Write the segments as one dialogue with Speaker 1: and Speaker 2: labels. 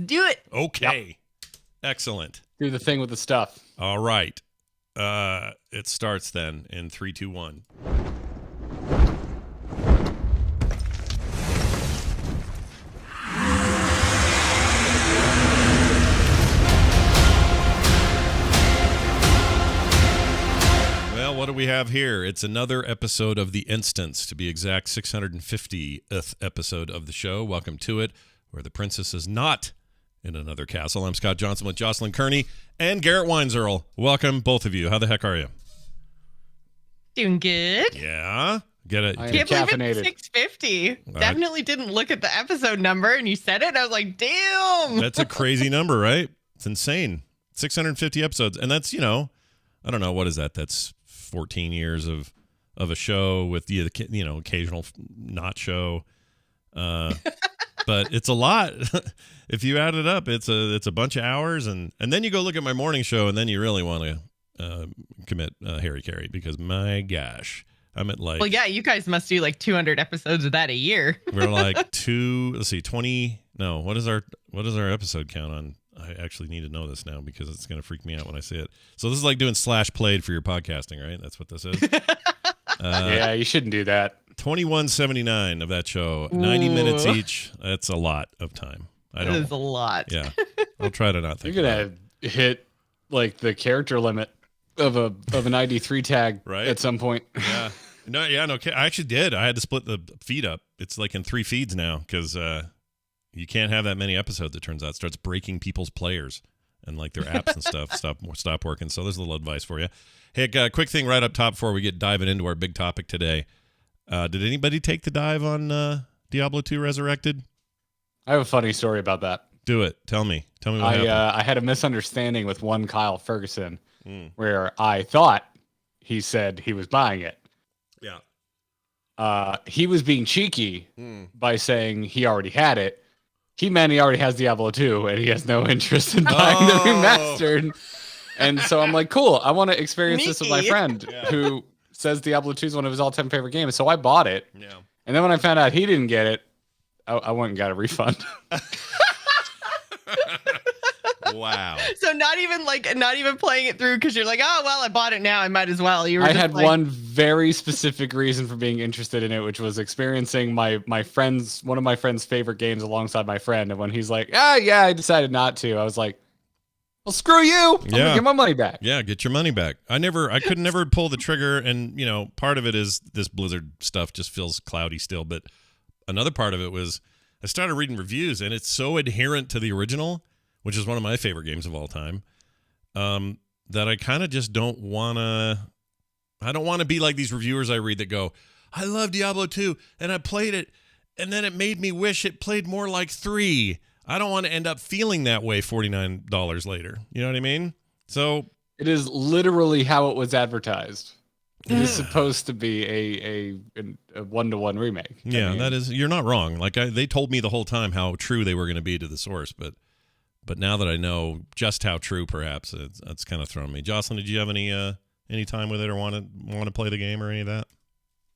Speaker 1: do it.
Speaker 2: Okay. Yep. Excellent.
Speaker 3: Do the thing with the stuff.
Speaker 2: All right. It starts then in 3, 2, 1. Well, what do we have here? It's another episode of The Instance, to be exact, 650th episode of the show. Welcome to it, where the princess is not in another castle. I'm Scott Johnson with Jocelyn Kearney and Garrett Weinzierl. Welcome, both of you. How the heck are you?
Speaker 1: Doing good.
Speaker 2: Yeah. Get it.
Speaker 3: I
Speaker 1: Can't believe
Speaker 3: caffeinated.
Speaker 1: it's 650. Definitely didn't look at the episode number, and you said it, and I was like, damn.
Speaker 2: That's a crazy number, right? It's insane. 650 episodes. And that's, I don't know, what is that? That's 14 years of a show with the occasional not show. But it's a lot. If you add it up, it's a bunch of hours, and then you go look at my morning show, and then you really want to commit Harry Carey, because my gosh, I'm at like.
Speaker 1: Well, yeah, you guys must do like 200 episodes of that a year.
Speaker 2: We're like 20. No, what is our episode count on? I actually need to know this now, because it's going to freak me out when I see it. So this is like doing /played for your podcasting, right? That's what this is.
Speaker 3: Yeah, you shouldn't do that.
Speaker 2: 2179 of that show, 90 minutes each. That's a lot of time.
Speaker 1: That is a lot.
Speaker 2: Yeah, I'll try to not think.
Speaker 3: You're gonna hit like the character limit of an ID3 tag
Speaker 2: right
Speaker 3: at some point.
Speaker 2: Yeah. No. I actually did. I had to split the feed up. It's like in 3 feeds now, because you can't have that many episodes. It turns out, it starts breaking people's players and like their apps and stuff stop working. So there's a little advice for you. Hey, quick thing right up top before we get diving into our big topic today. Did anybody take the dive on Diablo 2 Resurrected?
Speaker 3: I have a funny story about that.
Speaker 2: Do it. Tell me what happened.
Speaker 3: I had a misunderstanding with one Kyle Ferguson where I thought he said he was buying it.
Speaker 2: Yeah.
Speaker 3: He was being cheeky by saying he already had it. He meant he already has Diablo 2 and he has no interest in buying the remastered. And so I'm like, cool, I want to experience this with my friend who says Diablo 2 is one of his all-time favorite games. So I bought it. Yeah. And then when I found out he didn't get it, I went and got a refund.
Speaker 2: Wow.
Speaker 1: So not even playing it through because you're like, oh, well, I bought it now. I might as well.
Speaker 3: I had one very specific reason for being interested in it, which was experiencing one of my friend's favorite games alongside my friend. And when he's like, yeah, I decided not to. I was like, well, screw you. I'm gonna get my money back.
Speaker 2: Yeah, get your money back. I could never pull the trigger. And, part of it is this Blizzard stuff just feels cloudy still. But another part of it was I started reading reviews, and it's so adherent to the original, which is one of my favorite games of all time, that I kind of just don't want to be like these reviewers I read that go, I love Diablo 2, and I played it, and then it made me wish it played more like 3. I don't want to end up feeling that way $49 later. You know what I mean? So
Speaker 3: it is literally how it was advertised. It is supposed to be a one-to-one remake.
Speaker 2: Yeah, that is. You're not wrong. Like they told me the whole time how true they were going to be to the source, but now that I know just how true, perhaps that's kind of thrown me. Jocelyn, did you have any time with it or want to play the game or any of that?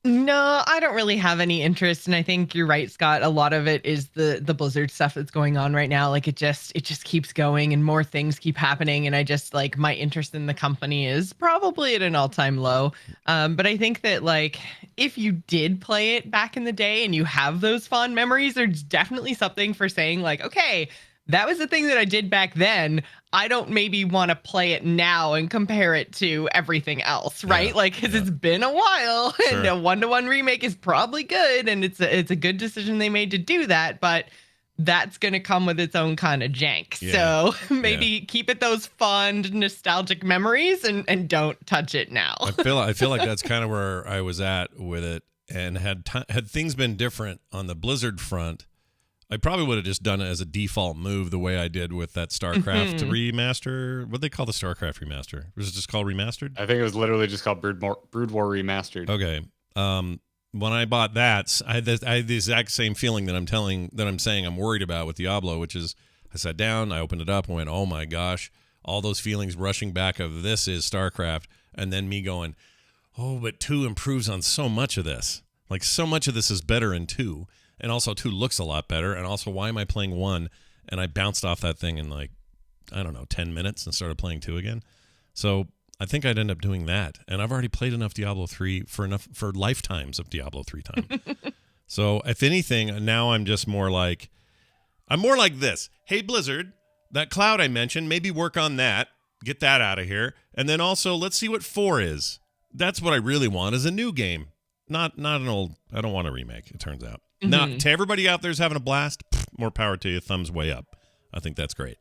Speaker 1: No, I don't really have any interest, and I think you're right, Scott. A lot of it is the Blizzard stuff that's going on right now. Like it just keeps going, and more things keep happening, and I just like my interest in the company is probably at an all-time low. But I think that like if you did play it back in the day and you have those fond memories, there's definitely something for saying like, okay, that was the thing that I did back then. I don't maybe want to play it now and compare it to everything else, right?
Speaker 2: Yeah,
Speaker 1: like, because it's been a while,
Speaker 2: Sure.
Speaker 1: and a one-to-one remake is probably good, and it's a good decision they made to do that, but that's going to come with its own kind of jank.
Speaker 2: Yeah.
Speaker 1: So maybe keep it those fond, nostalgic memories and don't touch it now.
Speaker 2: I feel like that's kind of where I was at with it, and had things been different on the Blizzard front, I probably would have just done it as a default move the way I did with that StarCraft remaster. What they call the StarCraft remaster? Was it just called remastered?
Speaker 3: I think it was literally just called Brood War Remastered.
Speaker 2: Okay. When I bought that, I had the exact same feeling that I'm saying I'm worried about with Diablo, which is I sat down, I opened it up and went, oh my gosh, all those feelings rushing back of this is StarCraft, and then me going, oh, but 2 improves on so much of this. Like so much of this is better in 2. And also 2 looks a lot better. And also, why am I playing 1 and I bounced off that thing in like, I don't know, 10 minutes and started playing 2 again. So I think I'd end up doing that. And I've already played enough Diablo 3 for lifetimes of Diablo 3 time. So if anything, now I'm more like this. Hey, Blizzard, that cloud I mentioned, maybe work on that. Get that out of here. And then also, let's see what 4 is. That's what I really want, is a new game. Not an old, I don't want a remake, it turns out. Now, to everybody out there who's having a blast, more power to you. Thumbs way up. I think that's great.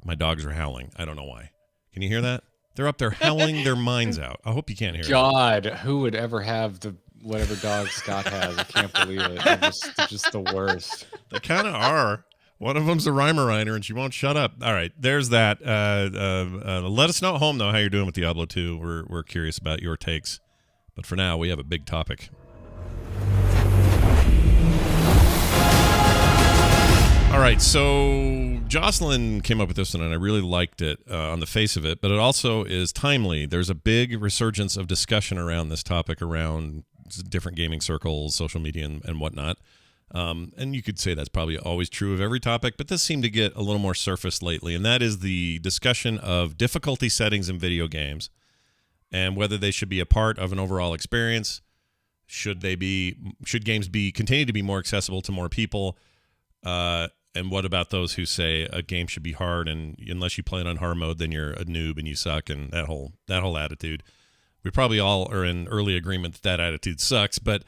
Speaker 2: My dogs are howling. I don't know why. Can you hear that? They're up there howling their minds out. I hope you can't hear it.
Speaker 3: God, who would ever have whatever dog Scott has? I can't believe it. They're just the worst.
Speaker 2: They kind of are. One of them's a Rhymer and she won't shut up. All right, there's that. Let us know at home, though, how you're doing with Diablo 2. We're curious about your takes. But for now, we have a big topic. All right, so Jocelyn came up with this one, and I really liked it on the face of it, but it also is timely. There's a big resurgence of discussion around this topic, around different gaming circles, social media, and whatnot. And you could say that's probably always true of every topic, but this seemed to get a little more surface lately, and that is the discussion of difficulty settings in video games and whether they should be a part of an overall experience. Should games continue to be more accessible to more people? And what about those who say a game should be hard, and unless you play it on hard mode, then you're a noob and you suck, and that whole attitude? We probably all are in early agreement that attitude sucks, but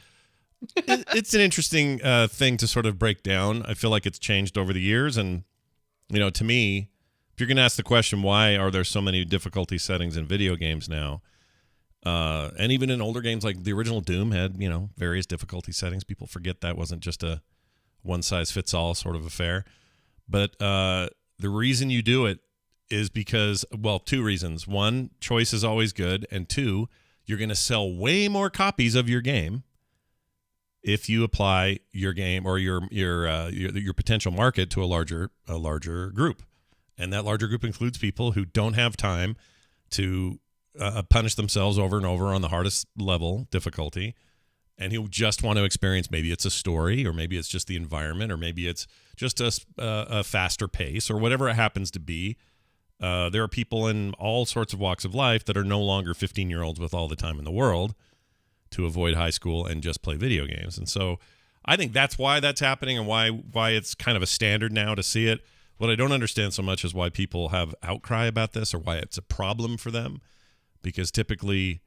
Speaker 2: it's an interesting thing to sort of break down. I feel like it's changed over the years, and to me, if you're going to ask the question, why are there so many difficulty settings in video games now? And even in older games, like the original Doom had various difficulty settings. People forget that wasn't just a one-size-fits-all sort of affair. But the reason you do it is because, well, 2 reasons. 1, choice is always good. And 2, you're going to sell way more copies of your game if you apply your game or your potential market to a larger group. And that larger group includes people who don't have time to punish themselves over and over on the hardest level difficulty, and who just want to experience, maybe it's a story, or maybe it's just the environment, or maybe it's just a faster pace, or whatever it happens to be. There are people in all sorts of walks of life that are no longer 15-year-olds with all the time in the world to avoid high school and just play video games. And so I think that's why that's happening, and why it's kind of a standard now to see it. What I don't understand so much is why people have outcry about this, or why it's a problem for them, because typically,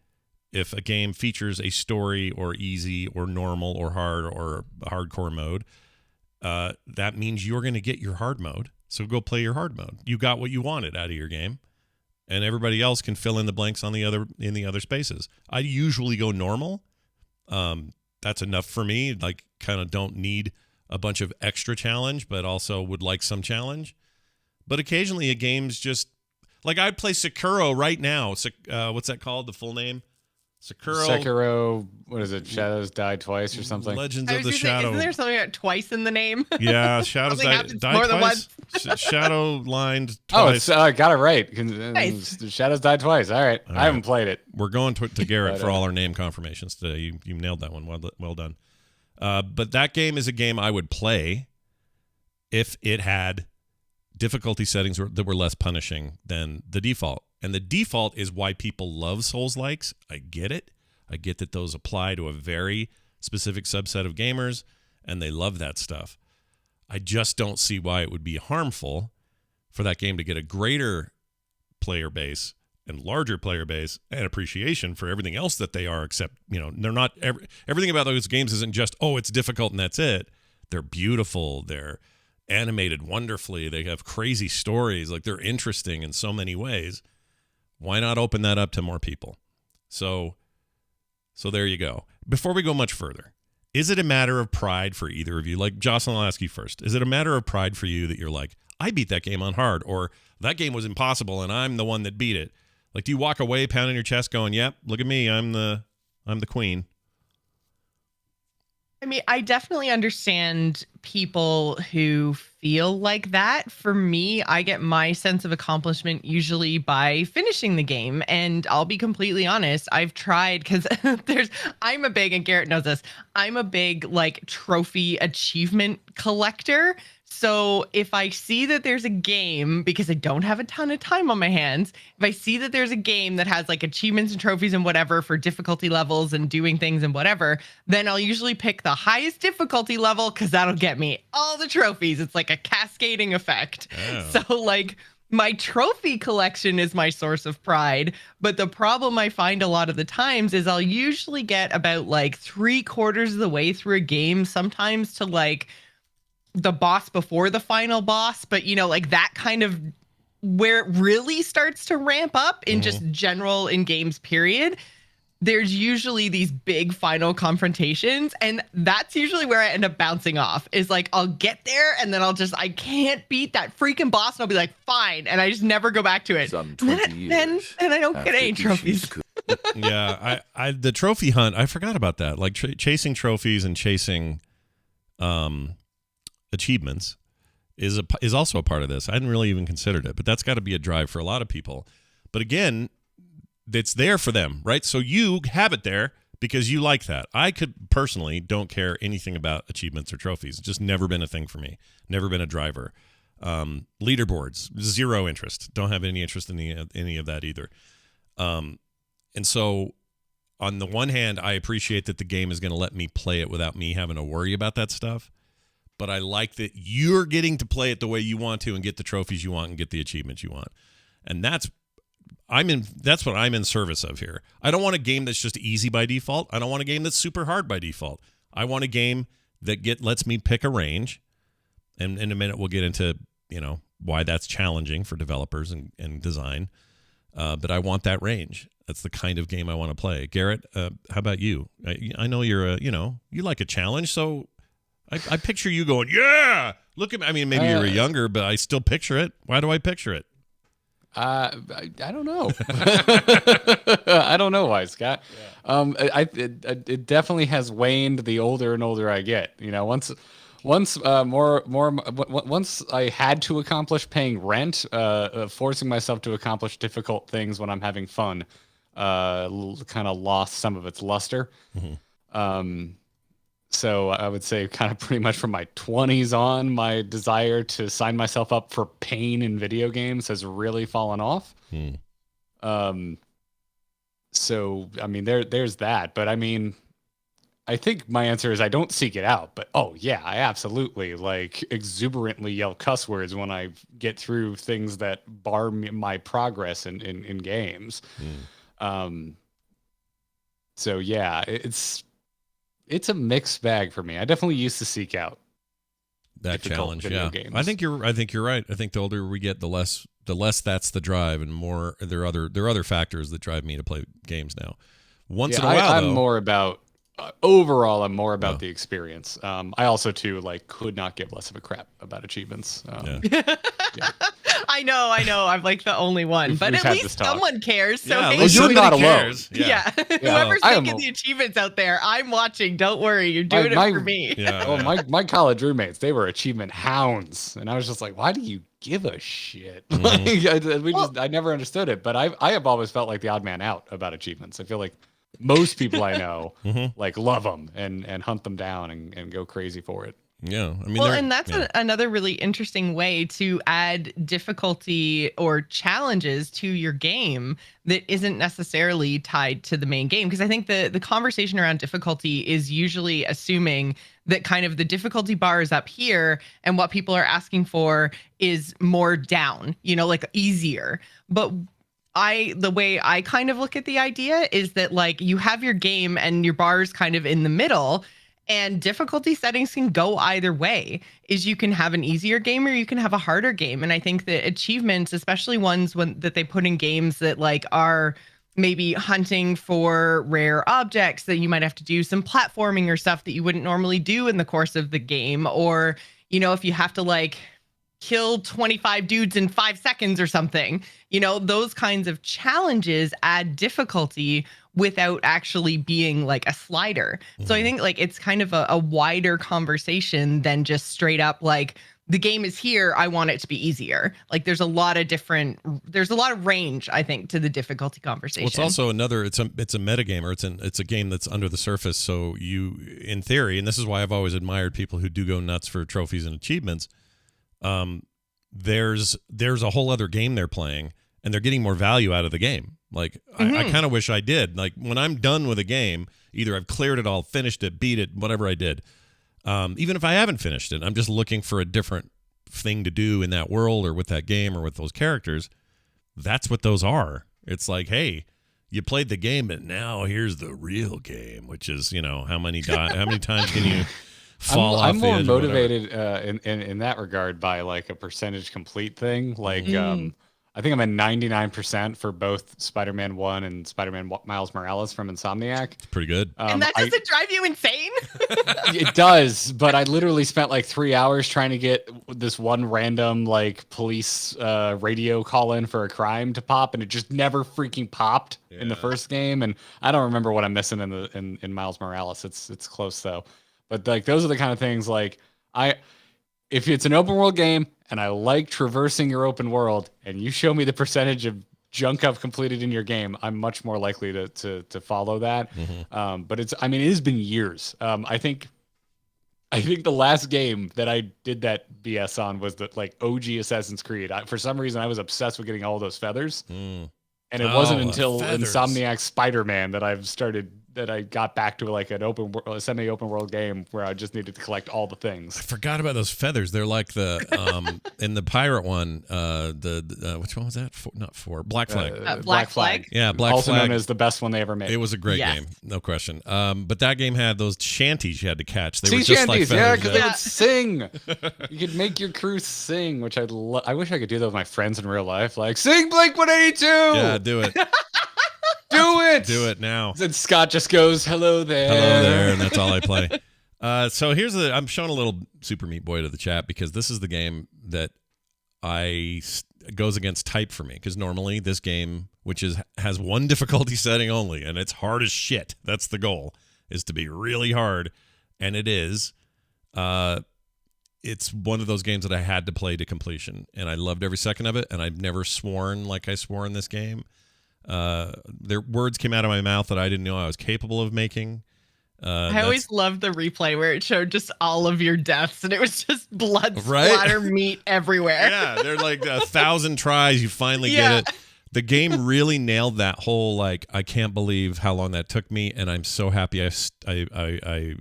Speaker 2: if a game features a story or easy or normal or hard or a hardcore mode, that means you're going to get your hard mode. So go play your hard mode. You got what you wanted out of your game, and everybody else can fill in the blanks in the other spaces. I usually go normal. That's enough for me. Like, kind of don't need a bunch of extra challenge, but also would like some challenge. But occasionally a game's just like, I'd play Sekiro right now. What's that called? The full name?
Speaker 3: Sekiro, what is it? Shadows Die Twice or something?
Speaker 2: Legends of the Shadow.
Speaker 1: Isn't there something about twice in the name?
Speaker 2: Yeah, Shadows Die
Speaker 1: more
Speaker 2: Twice. Shadow lined twice.
Speaker 3: Oh, I got it right.
Speaker 1: Nice.
Speaker 3: Shadows Die Twice. All right. I haven't played it.
Speaker 2: We're going to Garrett for all our name confirmations today. You nailed that one. Well done. But that game is a game I would play if it had difficulty settings that were less punishing than the default. And the default is why people love Souls-likes. I get it. I get that those apply to a very specific subset of gamers, and they love that stuff. I just don't see why it would be harmful for that game to get a greater player base and larger player base and appreciation for everything else that they are, except, they're not everything about those games isn't just, oh, it's difficult and that's it. They're beautiful. They're animated wonderfully. They have crazy stories. Like, they're interesting in so many ways. Why not open that up to more people? So there you go. Before we go much further, is it a matter of pride for either of you? Like, Jocelyn, I'll ask you first. Is it a matter of pride for you that you're like, I beat that game on hard, or that game was impossible and I'm the one that beat it? Like, do you walk away pounding your chest going, yep, look at me, I'm the queen?
Speaker 1: I mean, I definitely understand people who feel like that. For me, I get my sense of accomplishment usually by finishing the game. And I'll be completely honest, I've tried, because I'm a big, and Garrett knows this, I'm a big, like, trophy achievement collector. So if I see that there's a game, because I don't have a ton of time on my hands, if I see that there's a game that has like achievements and trophies and whatever for difficulty levels and doing things and whatever, then I'll usually pick the highest difficulty level because that'll get me all the trophies. It's like a cascading effect.
Speaker 2: Oh.
Speaker 1: So like my trophy collection is my source of pride. But the problem I find a lot of the times is I'll usually get about like 3/4 of the way through a game, sometimes to like the boss before the final boss, but like that kind of where it really starts to ramp up in just general in games period. There's usually these big final confrontations, and that's usually where I end up bouncing off. Is like I'll get there and then I can't beat that freaking boss, and I'll be like, fine, and I just never go back to it.
Speaker 4: Some 20 years
Speaker 1: then I don't get any
Speaker 4: after
Speaker 1: trophies.
Speaker 4: issues
Speaker 2: Yeah, I the trophy hunt, I forgot about that. Like chasing trophies and chasing achievements is also a part of this. I hadn't really even considered it, but that's got to be a drive for a lot of people. But again, it's there for them, right? So you have it there because you like that. I could personally don't care anything about achievements or trophies. It's just never been a thing for me. Never been a driver. Leaderboards, zero interest. Don't have any interest in any of that either. And so on the one hand, I appreciate that the game is going to let me play it without me having to worry about that stuff. But I like that you're getting to play it the way you want to and get the trophies you want and get the achievements you want. And that's what I'm in service of here. I don't want a game that's just easy by default. I don't want a game that's super hard by default. I want a game that lets me pick a range. And in a minute we'll get into, why that's challenging for developers and design. But I want that range. That's the kind of game I want to play. Garrett, how about you? I know you're you like a challenge, so I picture you going, yeah, look at me. I mean, maybe you're younger, but I still picture it. Why do I picture it?
Speaker 3: I don't know. I don't know why, Scott. Yeah. It definitely has waned the older and older I get. Once I had to accomplish paying rent, forcing myself to accomplish difficult things when I'm having fun, kind of lost some of its luster. Mm-hmm. So I would say kind of pretty much from my 20s on, my desire to sign myself up for pain in video games has really fallen off. So, I mean, there's that. But I mean, I think my answer is I don't seek it out. But, oh, yeah, I absolutely exuberantly yell cuss words when I get through things that bar my progress in games. So, yeah, it's a mixed bag for me. I definitely used to seek out
Speaker 2: that challenge.
Speaker 3: Yeah,
Speaker 2: games. I think you're right. I think the older we get, the less that's the drive, and more there are other factors that drive me to play games now. Once in a while,
Speaker 3: I'm more about overall. I'm more about the experience. I also too could not give less of a crap about achievements. Yeah.
Speaker 1: I know. I'm like the only one, but at least someone cares. So
Speaker 2: hey,
Speaker 3: you're not alone.
Speaker 1: Yeah. Whoever's making the achievements out there, I'm watching. Don't worry, you're doing it for me.
Speaker 2: Yeah.
Speaker 3: Well, my college roommates, they were achievement hounds, and I was just like, why do you give a shit?
Speaker 2: Mm-hmm.
Speaker 3: I never understood it, but I have always felt like the odd man out about achievements. I feel like most people I know love them and hunt them down and go crazy for it.
Speaker 2: Yeah, I mean,
Speaker 1: and that's another really interesting way to add difficulty or challenges to your game that isn't necessarily tied to the main game. Because I think the conversation around difficulty is usually assuming that kind of the difficulty bar is up here and what people are asking for is more down, easier. But the way I kind of look at the idea is that you have your game and your bar is kind of in the middle. And difficulty settings can go either way. Is you can have an easier game or you can have a harder game. And I think that achievements, especially ones that they put in games that are maybe hunting for rare objects, that you might have to do some platforming or stuff that you wouldn't normally do in the course of the game. Or, if you have to kill 25 dudes in 5 seconds or something, those kinds of challenges add difficulty without actually being a slider. So I think it's kind of a wider conversation than just straight up the game is here, I want it to be easier. There's a lot of range, I think, to the difficulty conversation.
Speaker 2: Well, it's also it's a meta game, or it's a game that's under the surface. So you, in theory, and this is why I've always admired people who do go nuts for trophies and achievements, there's a whole other game they're playing, and they're getting more value out of the game. Like, I kind of wish I did. Like, when I'm done with a game, either I've cleared it all, finished it, beat it, whatever I did. Even if I haven't finished it, I'm just looking for a different thing to do in that world or with that game or with those characters. That's what those are. It's like, hey, you played the game, but now here's the real game, which is, how many times can you fall off
Speaker 3: I'm
Speaker 2: the
Speaker 3: more
Speaker 2: edge
Speaker 3: motivated in that regard by like a percentage complete thing. Like, I think I'm at 99% for both Spider-Man 1 and Spider-Man Miles Morales from Insomniac.
Speaker 2: It's pretty good.
Speaker 1: And that doesn't drive you insane?
Speaker 3: It does, but I literally spent like 3 hours trying to get this one random like police radio call in for a crime to pop, and it just never freaking popped in the first game. And I don't remember what I'm missing in Miles Morales. It's close though. But like those are the kind of things like if it's an open world game and I like traversing your open world, and you show me the percentage of junk I've completed in your game, I'm much more likely to follow that. But it has been years. I think the last game that I did that BS on was the like OG Assassin's Creed. For some reason, I was obsessed with getting all those feathers, and it wasn't until Insomniac Spider-Man that I got back to like an semi-open world game where I just needed to collect all the things.
Speaker 2: I forgot about those feathers. They're like the in the pirate one. Which one was that? Black Flag.
Speaker 1: Black Flag.
Speaker 2: Yeah, Black
Speaker 3: also
Speaker 2: Flag.
Speaker 3: Also known as the best one they ever made.
Speaker 2: It was a great game, no question. But that game had those shanties you had to catch. They
Speaker 3: sea
Speaker 2: were just
Speaker 3: shanties,
Speaker 2: like feathers.
Speaker 3: because they would sing. You could make your crew sing, which I wish I could do that with my friends in real life. Like, sing Blink-182.
Speaker 2: Yeah, do it.
Speaker 3: Do it!
Speaker 2: Do it now.
Speaker 3: And Scott just goes, hello there.
Speaker 2: Hello there, and that's all I play. So here's I'm showing a little Super Meat Boy to the chat because this is the game that goes against type for me. Because normally this game, which has one difficulty setting only, and it's hard as shit. That's the goal, is to be really hard, and it is. It's one of those games that I had to play to completion, and I loved every second of it, and I've never sworn like I swore in this game. Their words came out of my mouth that I didn't know I was capable of making.
Speaker 1: I always loved the replay where it showed just all of your deaths, and it was just blood splatter meat everywhere.
Speaker 2: Yeah, they're like 1,000 tries, you finally get it. The game really nailed that whole like I can't believe how long that took me, and I'm so happy I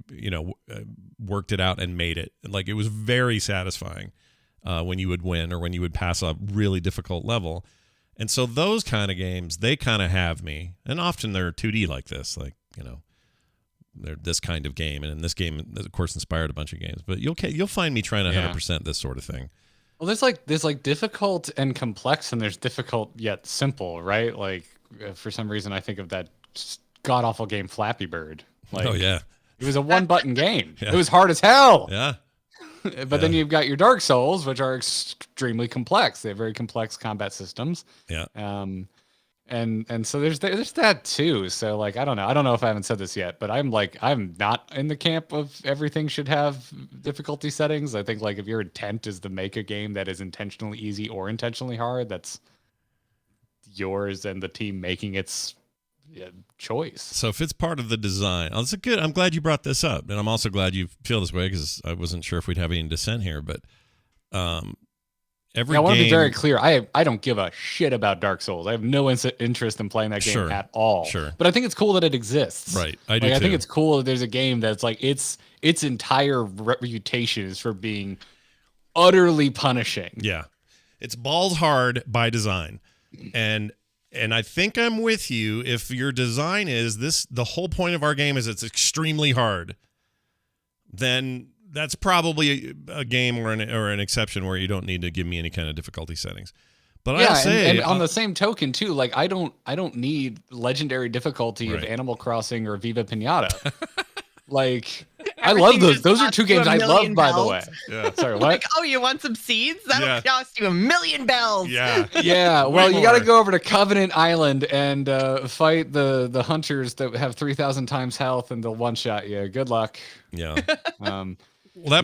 Speaker 2: worked it out and made it. Like it was very satisfying when you would win or when you would pass a really difficult level. And so those kind of games, they kind of have me. And often they're 2D like this, like, they're this kind of game. And in this game, of course, inspired a bunch of games. But you'll find me trying to 100% this sort of thing.
Speaker 3: Well, there's difficult and complex, and there's difficult yet simple, right? Like, for some reason, I think of that god-awful game Flappy Bird. Like,
Speaker 2: oh, yeah.
Speaker 3: It was a one-button game. Yeah. It was hard as hell.
Speaker 2: Yeah.
Speaker 3: But then you've got your Dark Souls, which are extremely complex. They have very complex combat systems.
Speaker 2: Yeah.
Speaker 3: And so there's that too. So like I don't know if I haven't said this yet, but I'm not in the camp of everything should have difficulty settings. I think like if your intent is to make a game that is intentionally easy or intentionally hard, that's yours and the team making its choice.
Speaker 2: So if it's part of the design, I'm glad you brought this up, and I'm also glad you feel this way because I wasn't sure if we'd have any dissent here. But I
Speaker 3: want to be very clear. I don't give a shit about Dark Souls. I have no interest in playing that game at all.
Speaker 2: Sure,
Speaker 3: but I think it's cool that it exists.
Speaker 2: Right, I do too.
Speaker 3: I think it's cool that there's a game that's like its entire reputation is for being utterly punishing.
Speaker 2: Yeah, it's balls hard by design, and I think I'm with you. If your design is this, the whole point of our game is it's extremely hard, then that's probably a game or an exception where you don't need to give me any kind of difficulty settings. But I'll say,
Speaker 3: and on the same token too, like I don't need legendary difficulty of Animal Crossing or Viva Pinata. Like I love those. Those are two games I love, by the way.
Speaker 2: Yeah.
Speaker 3: Sorry, what?
Speaker 1: Like, oh, you want some seeds? That'll cost you 1,000,000 bells.
Speaker 2: Yeah.
Speaker 3: Yeah. Well, you got to go over to Covenant Island and fight the hunters that have 3,000 times health, and they'll one shot you. Good luck.
Speaker 2: Yeah. Well, that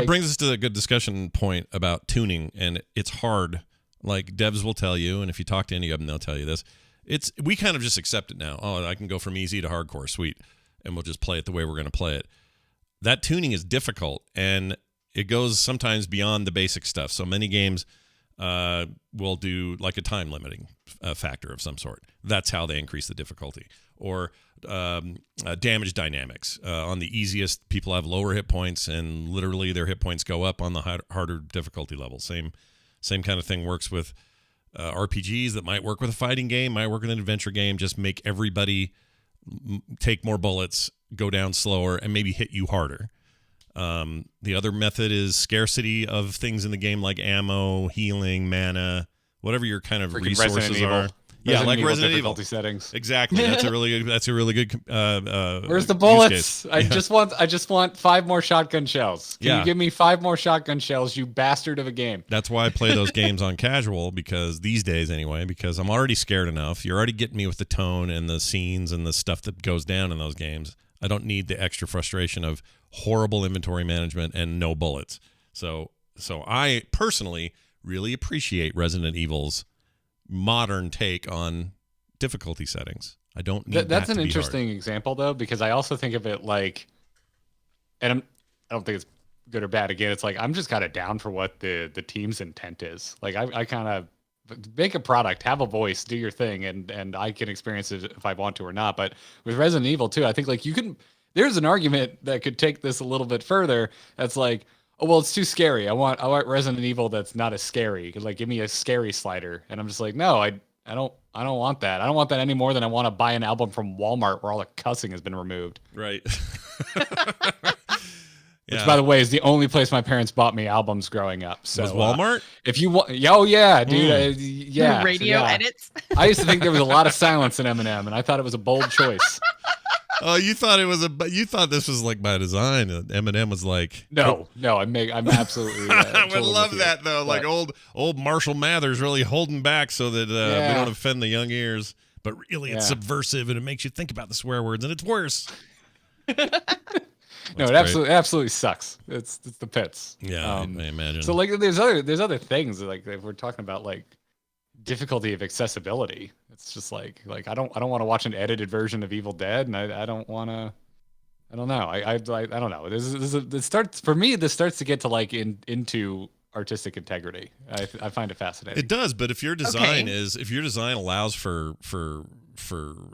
Speaker 2: brings us to a good discussion point about tuning, and it's hard. Like devs will tell you, and if you talk to any of them, they'll tell you this. We kind of just accept it now. Oh, I can go from easy to hardcore, sweet, and we'll just play it the way we're going to play it. That tuning is difficult, and it goes sometimes beyond the basic stuff. So many games will do like a time limiting factor of some sort. That's how they increase the difficulty. Or damage dynamics. On the easiest, people have lower hit points, and literally their hit points go up on the harder difficulty level. Same kind of thing works with RPGs that might work with a fighting game, might work with an adventure game. Just make everybody take more bullets, go down slower, and maybe hit you harder. The other method is scarcity of things in the game, like ammo, healing, mana, whatever your kind of
Speaker 3: Freaking
Speaker 2: resources are.
Speaker 3: Yeah,
Speaker 2: like Resident Evil
Speaker 3: difficulty settings.
Speaker 2: Exactly. That's a really good.
Speaker 3: Where's the bullets? I just want 5 more shotgun shells. Can you give me 5 more shotgun shells, you bastard of a game?
Speaker 2: That's why I play those games on casual, because these days anyway, because I'm already scared enough. You're already getting me with the tone and the scenes and the stuff that goes down in those games. I don't need the extra frustration of horrible inventory management and no bullets. So I personally really appreciate Resident Evil's modern take on difficulty settings. I don't need
Speaker 3: that's
Speaker 2: that
Speaker 3: an
Speaker 2: to be
Speaker 3: interesting
Speaker 2: hard.
Speaker 3: example though, because I also think of it like, and I don't think it's good or bad. Again, it's like I'm just kind of down for what the team's intent is. Like I kind of make a product, have a voice, do your thing, and I can experience it if I want to or not. But with Resident Evil 2, I think like there's an argument that could take this a little bit further. That's like, oh well, it's too scary. I want Resident Evil that's not as scary. Like give me a scary slider, and I'm just like, no, I don't want that. I don't want that any more than I want to buy an album from Walmart where all the cussing has been removed.
Speaker 2: Right.
Speaker 3: Which, by the way, is the only place my parents bought me albums growing up. So
Speaker 2: was Walmart?
Speaker 3: If you want, oh yeah, dude, yeah,
Speaker 1: radio edits.
Speaker 3: I used to think there was a lot of silence in Eminem, and I thought it was a bold choice.
Speaker 2: Oh, you thought you thought this was like by design. Eminem was like,
Speaker 3: no, I'm absolutely.
Speaker 2: I would love that though, like old Marshall Mathers really holding back so that we don't offend the young ears. But really, it's subversive and it makes you think about the swear words, and it's worse.
Speaker 3: No, it absolutely sucks. It's the pits.
Speaker 2: Yeah, I imagine.
Speaker 3: So like, there's other things like if we're talking about like difficulty of accessibility. It's just like I don't want to watch an edited version of Evil Dead, and I don't want to. I don't know. I don't know. This starts to get to like into artistic integrity. I find it fascinating.
Speaker 2: It does, but if your design allows for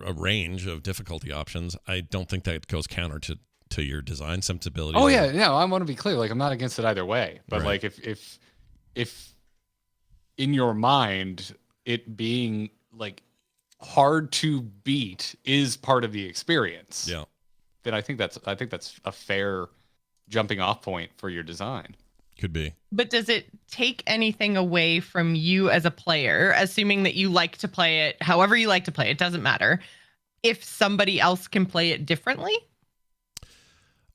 Speaker 2: a range of difficulty options, I don't think that goes counter to your design sensibility.
Speaker 3: Oh yeah, no, I want to be clear. Like I'm not against it either way, but like if in your mind it being like hard to beat is part of the experience,
Speaker 2: yeah,
Speaker 3: then I think that's a fair jumping off point for your design.
Speaker 2: Could be.
Speaker 1: But does it take anything away from you as a player, assuming that you like to play it however you like to play it, doesn't matter, if somebody else can play it differently?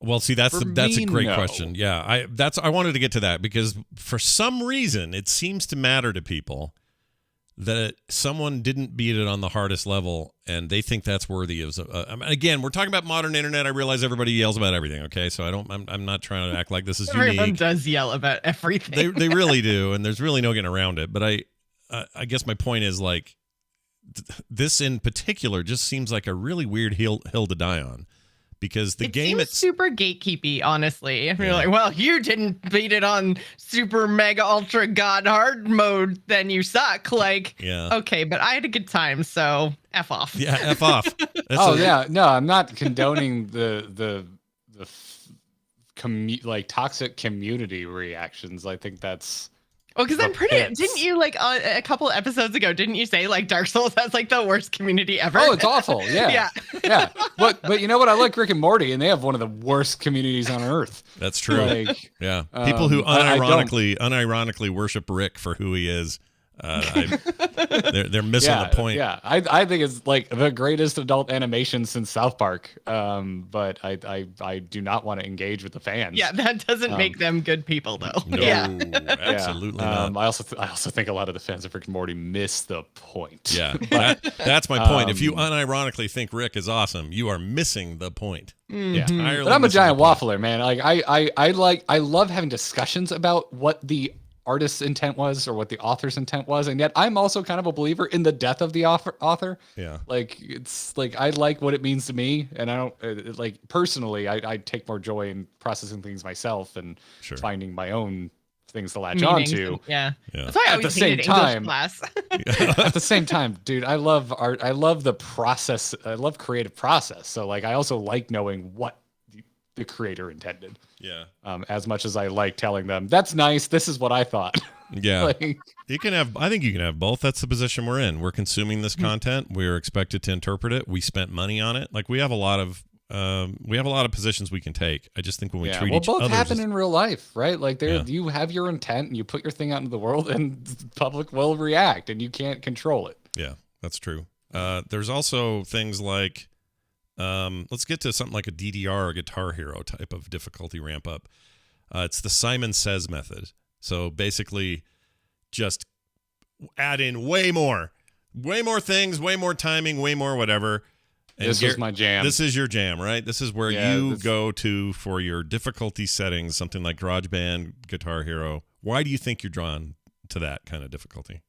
Speaker 2: Well, see, that's a great question. Yeah, I wanted to get to that because for some reason it seems to matter to people that someone didn't beat it on the hardest level and they think that's worthy of. Again, we're talking about modern internet. I realize everybody yells about everything. Okay, so I'm not trying to act like this is
Speaker 1: Everyone
Speaker 2: unique.
Speaker 1: does yell about everything.
Speaker 2: They really do, and there's really no getting around it. But I guess my point is like this in particular just seems like a really weird hill to die on. Because the game
Speaker 1: seems super gatekeepy, honestly. If you're like, well, you didn't beat it on super mega ultra god hard mode, then you suck. Like, okay, but I had a good time, so F off.
Speaker 2: Yeah, F off.
Speaker 3: No, I'm not condoning the toxic community reactions. I think that's.
Speaker 1: Well, because didn't you like a couple episodes ago? Didn't you say like Dark Souls has like the worst community ever?
Speaker 3: Oh, it's awful. Yeah, yeah. But you know what? I like Rick and Morty, and they have one of the worst communities on earth.
Speaker 2: That's true. Like, yeah, people who unironically worship Rick for who he is. They're missing the point.
Speaker 3: Yeah, I think it's like the greatest adult animation since South Park. But I do not want to engage with the fans.
Speaker 1: Yeah, that doesn't make them good people, though.
Speaker 2: No, absolutely not.
Speaker 3: I also think a lot of the fans of Rick and Morty miss the point.
Speaker 2: Yeah, that's my point. If you unironically think Rick is awesome, you are missing the point.
Speaker 3: Yeah, but I'm a giant waffler, man. Like I love having discussions about what the artist's intent was or what the author's intent was, and yet I'm also kind of a believer in the death of the author.
Speaker 2: Yeah.
Speaker 3: Like it's like I like what it means to me, and I don't like personally. I take more joy in processing things myself and
Speaker 2: Sure.
Speaker 3: finding my own things to latch
Speaker 1: Meanings
Speaker 3: onto.
Speaker 1: and- yeah.
Speaker 2: Yeah.
Speaker 1: That's why I
Speaker 3: At the
Speaker 1: always
Speaker 3: same
Speaker 1: hated English
Speaker 3: time-
Speaker 1: class.
Speaker 3: At the same time, dude, I love art. I love the process. I love creative process. So like, I also like knowing what the creator intended.
Speaker 2: Yeah.
Speaker 3: As much as I like telling them, that's nice. This is what I thought.
Speaker 2: Yeah.
Speaker 3: Like,
Speaker 2: You can have, I think you can have both. That's the position we're in. We're consuming this content. We're expected to interpret it. We spent money on it. Like we have a lot of positions we can take. I just think when we treat each
Speaker 3: both
Speaker 2: other,
Speaker 3: happen in real life, right? Like there,
Speaker 2: Yeah.
Speaker 3: you have your intent and you put your thing out into the world and the public will react and you can't control it.
Speaker 2: yeah, that's true. There's also things like, let's get to something like a DDR or Guitar Hero type of difficulty ramp up. It's the Simon Says method. So basically just add in way more things, way more timing, way more whatever. And
Speaker 3: This is my jam.
Speaker 2: This is your jam, right? This is where
Speaker 3: Yeah,
Speaker 2: you go to for your difficulty settings, something like GarageBand, Guitar Hero. Why do you think you're drawn to that kind of difficulty?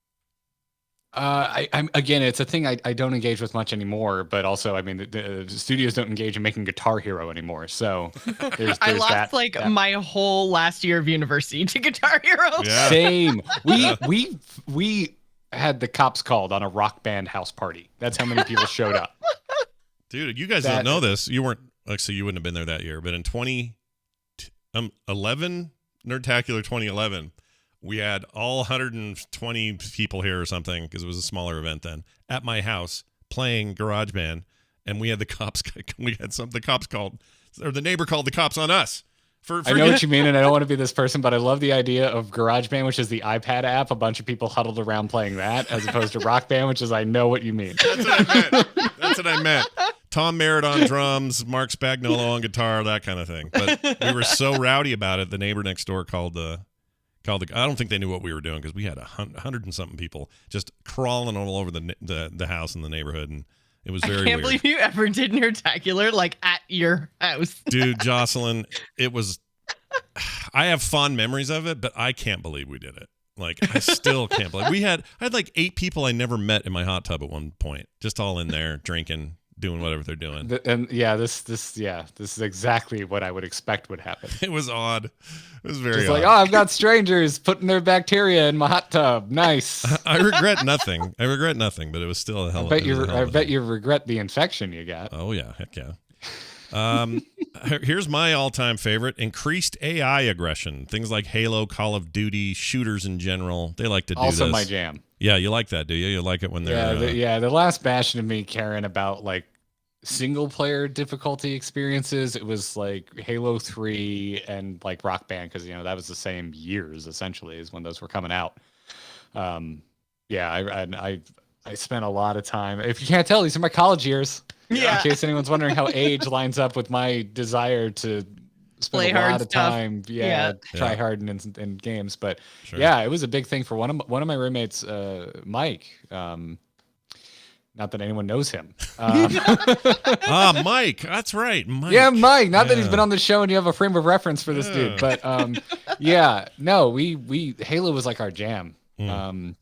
Speaker 3: I'm again, it's a thing I don't engage with much anymore, but also, I mean, the studios don't engage in making Guitar Hero anymore. So there's
Speaker 1: I lost
Speaker 3: that,
Speaker 1: like
Speaker 3: that.
Speaker 1: my whole last year of university to Guitar Hero.
Speaker 2: Yeah.
Speaker 3: Same. We had the cops called on a Rock Band house party. That's how many people showed up.
Speaker 2: Dude, you guys don't know this. You weren't, actually, you wouldn't have been there that year, but in 2011, Nerdtacular 2011, we had all 120 people here or something, because it was a smaller event then, at my house playing GarageBand, and we had the cops, the cops called, or the neighbor called the cops on us.
Speaker 3: I know what you mean, and I don't want to be this person, but I love the idea of GarageBand, which is the iPad app, a bunch of people huddled around playing that, as opposed to Rock Band, which is I know what you mean.
Speaker 2: That's what I meant. Tom Merritt on drums, Mark Spagnuolo on guitar, that kind of thing. But we were so rowdy about it, the neighbor next door called the. I don't think they knew what we were doing, because we had 100 and something people just crawling all over the house in the neighborhood, and it was very
Speaker 1: I can't
Speaker 2: weird.
Speaker 1: believe you ever did Nerdtacular like at your house.
Speaker 2: Dude, Jocelyn, it was. I have fond memories of it, but I can't believe we did it. Like, I still can't believe I had like 8 people I never met in my hot tub at one point, just all in there drinking, doing whatever they're doing.
Speaker 3: And yeah, this is exactly what I would expect would happen.
Speaker 2: It was odd. It was very
Speaker 3: It's
Speaker 2: odd.
Speaker 3: like, oh, I've got strangers putting their bacteria in my hot tub. Nice.
Speaker 2: I regret nothing. But it was still a hell of a
Speaker 3: I bet you regret the infection you got.
Speaker 2: Oh yeah, heck yeah. Here's my all-time favorite: increased AI aggression. Things like Halo, Call of Duty, shooters in general. They like to do
Speaker 3: Also
Speaker 2: this.
Speaker 3: my jam.
Speaker 2: Yeah, you like that, do you? You like it when they're
Speaker 3: The last bastion of me caring about like single player difficulty experiences. It was like Halo 3 and like Rock Band, because that was the same years essentially as when those were coming out. I spent a lot of time. If you can't tell, these are my college years.
Speaker 1: Yeah.
Speaker 3: In case anyone's wondering how age lines up with my desire to spend
Speaker 1: Play
Speaker 3: a
Speaker 1: hard
Speaker 3: lot of
Speaker 1: stuff.
Speaker 3: time, try hard in games. But
Speaker 2: Sure.
Speaker 3: yeah, it was a big thing for one of my roommates, Mike. Not that anyone knows him.
Speaker 2: Mike. That's right, Mike.
Speaker 3: Yeah, Mike. Not that he's
Speaker 2: Yeah.
Speaker 3: been on the show and you have a frame of reference for this dude, but we Halo was like our jam. When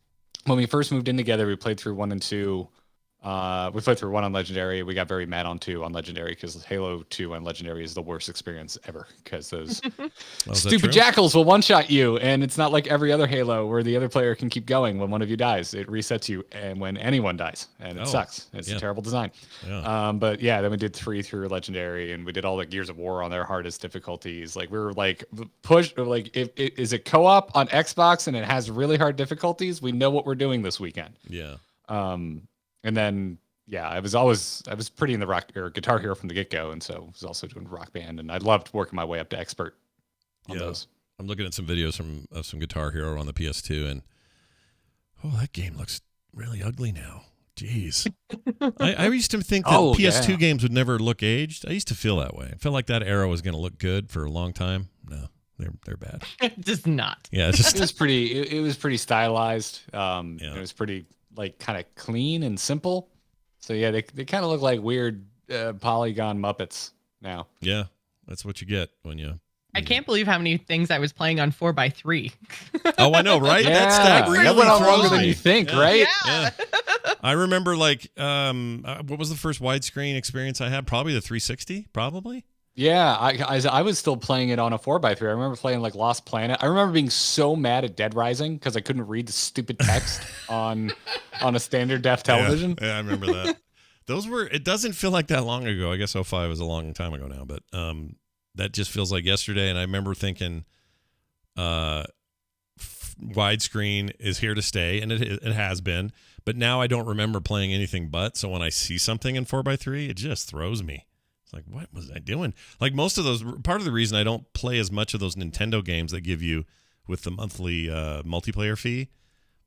Speaker 3: we first moved in together, we played through 1 and 2. We played through 1 on Legendary. We got very mad on 2 on Legendary, because Halo 2 on Legendary is the worst experience ever, because those
Speaker 2: Oh, is that
Speaker 3: stupid
Speaker 2: true?
Speaker 3: jackals will one-shot you, and it's not like every other Halo where the other player can keep going when one of you dies. It resets you, and when anyone dies, and it sucks. It's a terrible design.
Speaker 2: Yeah.
Speaker 3: But yeah, then we did 3 through Legendary, and we did all the Gears of War on their hardest difficulties. Like we were like if is it co-op on Xbox and it has really hard difficulties, we know what we're doing this weekend.
Speaker 2: Yeah.
Speaker 3: And then I was pretty in the rock or Guitar Hero from the get-go, and so I was also doing Rock Band, and I loved working my way up to expert on those.
Speaker 2: I'm looking at some videos of some Guitar Hero on the PS2, and that game looks really ugly now. Jeez. I used to think that PS2 games would never look aged. I used to feel that way. I felt like that era was going to look good for a long time. No, they're bad.
Speaker 1: Just not.
Speaker 2: Yeah, it's just
Speaker 3: It was pretty stylized. It was pretty like kind of clean and simple. So yeah, they kind of look like weird polygon Muppets now.
Speaker 2: yeah. That's what you get when you
Speaker 1: I can't believe how many things I was playing on 4x3.
Speaker 2: Oh, I know, right?
Speaker 3: Yeah,
Speaker 2: That really
Speaker 3: went on
Speaker 2: throws
Speaker 3: longer than
Speaker 2: me.
Speaker 3: you think,
Speaker 2: Yeah.
Speaker 3: right?
Speaker 1: Yeah.
Speaker 2: I remember what was the first widescreen experience I had? Probably the 360, probably.
Speaker 3: Yeah, I was still playing it on a 4x3. I remember playing like Lost Planet. I remember being so mad at Dead Rising because I couldn't read the stupid text on a standard def television.
Speaker 2: Yeah, I remember that. It doesn't feel like that long ago. I guess '05 was a long time ago now, but that just feels like yesterday. And I remember thinking, widescreen is here to stay, and it has been. But now I don't remember playing anything but. So when I see something in 4x3, it just throws me. It's like, what was I doing? Like most of those, part of the reason I don't play as much of those Nintendo games that give you with the monthly multiplayer fee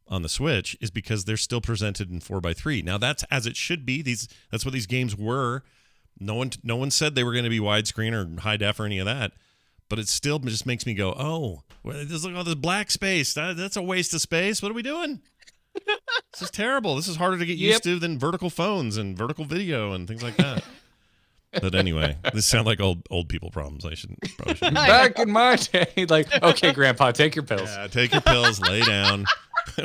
Speaker 2: on the Switch is because they're still presented in 4x3. Now that's as it should be. That's what these games were. No one said they were going to be widescreen or high def or any of that, but it still just makes me go, oh, there's like all this black space. That's a waste of space. What are we doing? This is terrible. This is harder to get used to than vertical phones and vertical video and things like that. But anyway, this sound like old people problems. I probably shouldn't.
Speaker 3: Back in my day, like, okay, Grandpa, take your pills.
Speaker 2: Yeah, take your pills, lay down,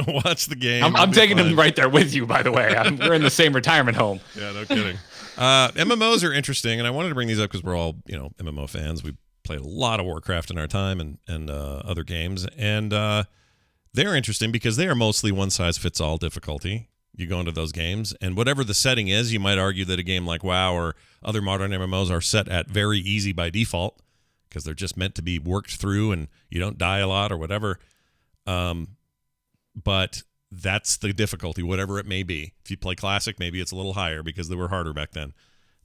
Speaker 2: watch the game.
Speaker 3: I'm taking them right there with you, by the way. We're in the same retirement home.
Speaker 2: Yeah, no kidding. MMOs are interesting, and I wanted to bring these up because we're all, MMO fans. We played a lot of Warcraft in our time and other games, and they're interesting because they are mostly one-size-fits-all difficulty. You go into those games, and whatever the setting is, you might argue that a game like WoW or other modern MMOs are set at very easy by default because they're just meant to be worked through and you don't die a lot or whatever. But that's the difficulty, whatever it may be. If you play Classic, maybe it's a little higher because they were harder back then.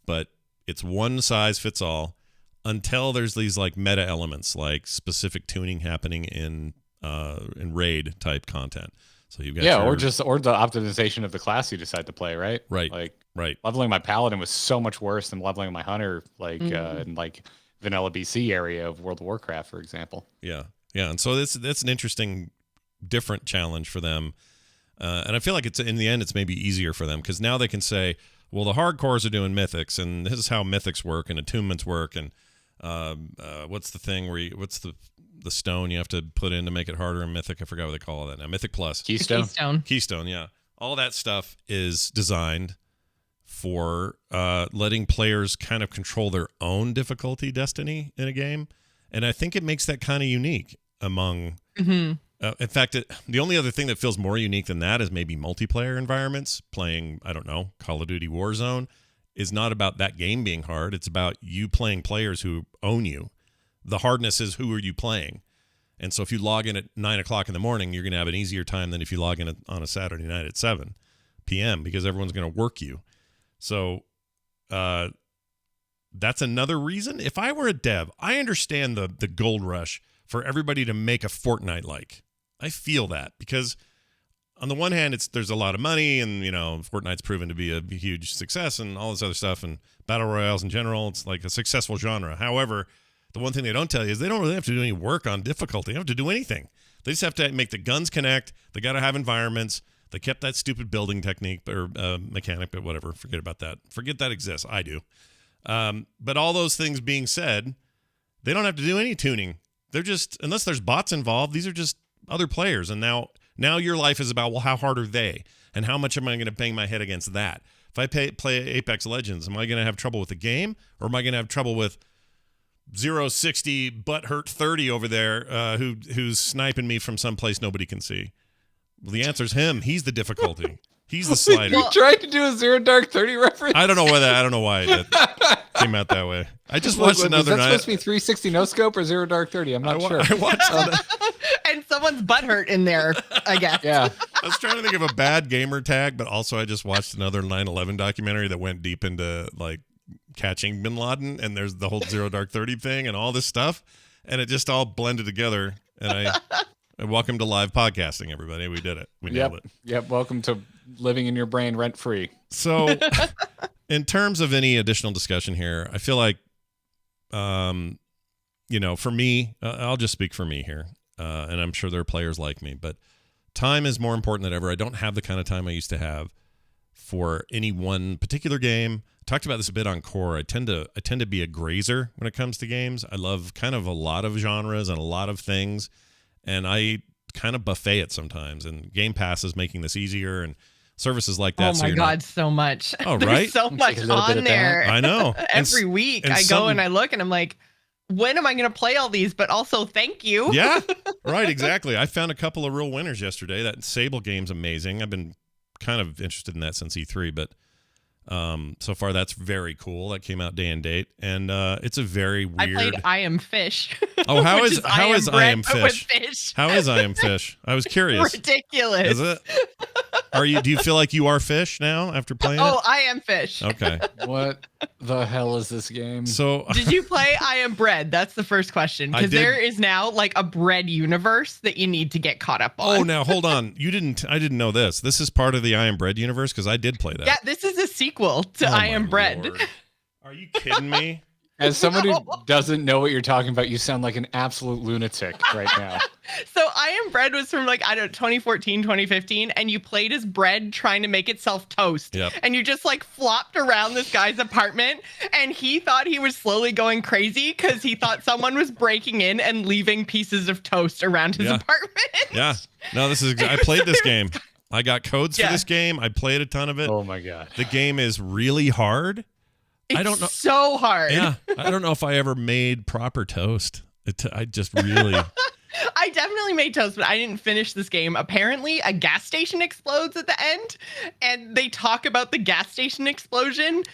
Speaker 2: But it's one size fits all until there's these like meta elements, like specific tuning happening in raid type content. So you've got
Speaker 3: or the optimization of the class you decide to play, right?
Speaker 2: Right.
Speaker 3: Like
Speaker 2: right.
Speaker 3: leveling my paladin was so much worse than leveling my hunter, like in like vanilla BC area of World of Warcraft, for example.
Speaker 2: Yeah. Yeah. And so that's an interesting, different challenge for them. And I feel like in the end, it's maybe easier for them because now they can say, well, the hardcores are doing mythics, and this is how mythics work and attunements work. And what's the thing what's the stone you have to put in to make it harder in Mythic? I forgot what they call that now. Mythic Plus.
Speaker 1: Keystone,
Speaker 2: yeah. All that stuff is designed for letting players kind of control their own difficulty destiny in a game. And I think it makes that kind of unique among...
Speaker 1: Mm-hmm.
Speaker 2: In fact, the only other thing that feels more unique than that is maybe multiplayer environments. Playing, I don't know, Call of Duty Warzone is not about that game being hard. It's about you playing players who own you. The hardness is who are you playing. And so if you log in at 9 o'clock in the morning, you're going to have an easier time than if you log in on a Saturday night at 7 p.m. because everyone's going to work you. So that's another reason. If I were a dev, I understand the gold rush for everybody to make a Fortnite like. I feel that because on the one hand, there's a lot of money and, Fortnite's proven to be a huge success and all this other stuff and battle royales in general. It's like a successful genre. However, the one thing they don't tell you is they don't really have to do any work on difficulty. They don't have to do anything. They just have to make the guns connect. They got to have environments. They kept that stupid building technique or mechanic, but whatever. Forget about that. Forget that exists. I do. But all those things being said, they don't have to do any tuning. They're just, unless there's bots involved, these are just other players. And now your life is about, well, how hard are they? And how much am I going to bang my head against that? If I play Apex Legends, am I going to have trouble with the game? Or am I going to have trouble with 060 butthurt 30 over there who's sniping me from someplace nobody can see? Well, the answer's him. He's the difficulty. He's the slider.
Speaker 3: You tried to do a Zero Dark 30 reference?
Speaker 2: I don't know why that came out that way. I just watched another
Speaker 3: night. Is that supposed
Speaker 2: night.
Speaker 3: to be 360 no scope or Zero Dark 30? I'm not sure.
Speaker 2: I watched
Speaker 1: and someone's butthurt in there, I guess.
Speaker 3: Yeah.
Speaker 2: I was trying to think of a bad gamer tag, but also I just watched another 9/11 documentary that went deep into like catching bin Laden, and there's the whole Zero Dark 30 thing and all this stuff, and it just all blended together. And welcome to live podcasting, everybody. We did it. We nailed it.
Speaker 3: Yep. Welcome to living in your brain rent free.
Speaker 2: So, in terms of any additional discussion here, I feel like, for me, I'll just speak for me here, and I'm sure there are players like me, but time is more important than ever. I don't have the kind of time I used to have for any one particular game. I talked about this a bit on Core. I tend to be a grazer when it comes to games. I love kind of a lot of genres and a lot of things, and I kind of buffet it sometimes. And Game Pass is making this easier, and services like that.
Speaker 1: Oh my God, so much.
Speaker 2: Oh,
Speaker 1: There's
Speaker 2: right?
Speaker 1: so much on there.
Speaker 2: I know.
Speaker 1: Every week I go and I look and I'm like, when am I going to play all these? But also, thank you.
Speaker 2: Yeah, right, exactly. I found a couple of real winners yesterday. That Sable game's amazing. I've been kind of interested in that since E3, but so far that's very cool. That came out day and date, and it's a very weird.
Speaker 1: I played I Am Fish.
Speaker 2: Oh, how is I Am Fish?
Speaker 1: Fish?
Speaker 2: How is I Am Fish? I was curious.
Speaker 1: Ridiculous.
Speaker 2: Is it? Do you feel like you are fish now after playing it?
Speaker 1: Oh, I Am Fish.
Speaker 2: Okay.
Speaker 3: What the hell is this game?
Speaker 2: So
Speaker 1: did you play I Am Bread? That's the first question, because there is now like a bread universe that you need to get caught up on.
Speaker 2: Oh, now hold on. I didn't know this. This is part of the I Am Bread universe, because I did play that.
Speaker 1: Yeah, this is a sequel to I Am Bread.
Speaker 2: Lord. Are you kidding me?
Speaker 3: As someone who doesn't know what you're talking about, you sound like an absolute lunatic right now.
Speaker 1: So I Am Bread was from 2014, 2015, and you played as bread trying to make itself toast.
Speaker 2: Yep.
Speaker 1: And you just flopped around this guy's apartment, and he thought he was slowly going crazy because he thought someone was breaking in and leaving pieces of toast around his apartment.
Speaker 2: Yeah. No, I played this game. I got codes for this game. I played a ton of it.
Speaker 3: Oh my God.
Speaker 2: The game is really hard.
Speaker 1: It's
Speaker 2: I don't know.
Speaker 1: So hard.
Speaker 2: Yeah. I don't know if I ever made proper toast. I just really.
Speaker 1: I definitely made toast, but I didn't finish this game. Apparently, a gas station explodes at the end, and they talk about the gas station explosion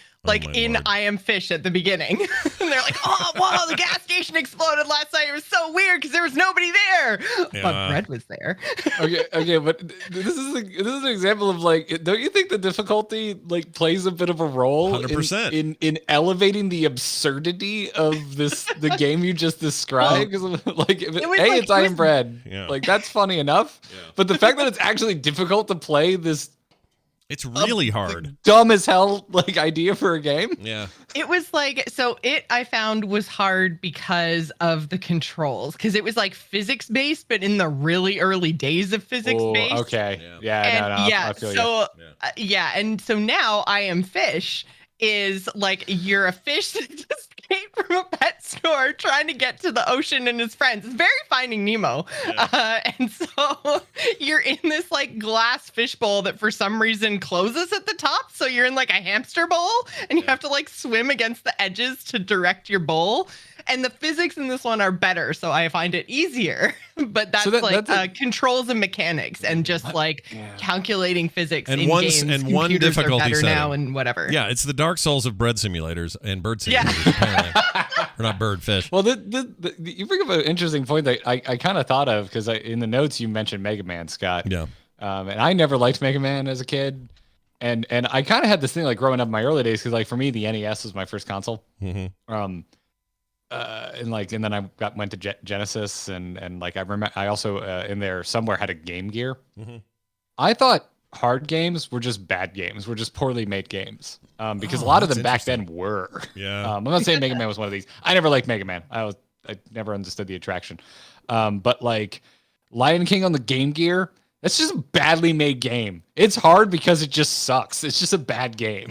Speaker 1: in
Speaker 2: Lord.
Speaker 1: I Am Fish at the beginning. And they're like, oh, whoa, the gas station exploded last night. It was so weird because there was nobody there. Yeah. But bread was there.
Speaker 3: Okay, but this is an example of don't you think the difficulty plays a bit of a role
Speaker 2: 100%
Speaker 3: in elevating the absurdity of the game you just described? Because it's I Am Bread.
Speaker 2: Yeah.
Speaker 3: That's funny enough. Yeah. But the fact that it's actually difficult to play this.
Speaker 2: It's really hard.
Speaker 3: Dumb as hell, idea for a game.
Speaker 2: Yeah.
Speaker 1: It was I found was hard because of the controls, because it was physics based, but in the really early days of physics based.
Speaker 3: Okay. Yeah. I feel you.
Speaker 1: And so now I Am Fish is you're a fish that escaped from a pet store trying to get to the ocean and his friends. It's very Finding Nemo. Yeah. And so you're in this glass fish bowl that for some reason closes at the top. So you're in a hamster bowl, and you have to swim against the edges to direct your bowl. And the physics in this one are better, so I find it easier. But that's controls and mechanics, and just calculating physics in games. And
Speaker 2: one difficulty
Speaker 1: are better
Speaker 2: setting
Speaker 1: now and whatever.
Speaker 2: Yeah, it's the Dark Souls of bread simulators and bird simulators. Apparently, or not bird fish.
Speaker 3: Well, you bring up an interesting point that I kind of thought of, because in the notes you mentioned Mega Man, Scott.
Speaker 2: Yeah.
Speaker 3: And I never liked Mega Man as a kid. And I kind of had this thing growing up in my early days, because for me the NES was my first console.
Speaker 2: Mm-hmm.
Speaker 3: And then I went to Genesis, and I remember I also in there somewhere had a Game Gear.
Speaker 2: Mm-hmm.
Speaker 3: I thought hard games were just bad games, were just poorly made games, because a lot of them back then were.
Speaker 2: Yeah.
Speaker 3: I'm not saying Mega Man was one of these. I never liked Mega Man. I never understood the attraction. But Lion King on the Game Gear, that's just a badly made game. It's hard because it just sucks. It's just a bad game.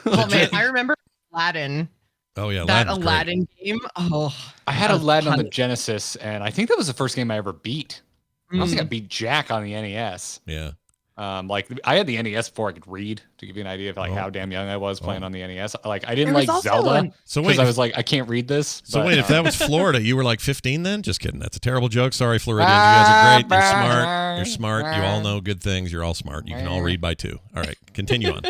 Speaker 1: Oh man, I remember Aladdin.
Speaker 2: Oh yeah,
Speaker 1: that Aladdin game. Oh,
Speaker 3: I had Aladdin on the Genesis, and I think that was the first game I ever beat. I don't think I beat Jack on the NES.
Speaker 2: Yeah.
Speaker 3: I had the NES before I could read, to give you an idea of how damn young I was playing on the NES. I didn't like Zelda, because I was I can't read this.
Speaker 2: So wait, if that was Florida, you were 15 then? Just kidding. That's a terrible joke. Sorry, Floridians. You guys are great. You're smart. You're smart. You all know good things. You're all smart. You can all read by 2. All right, continue on.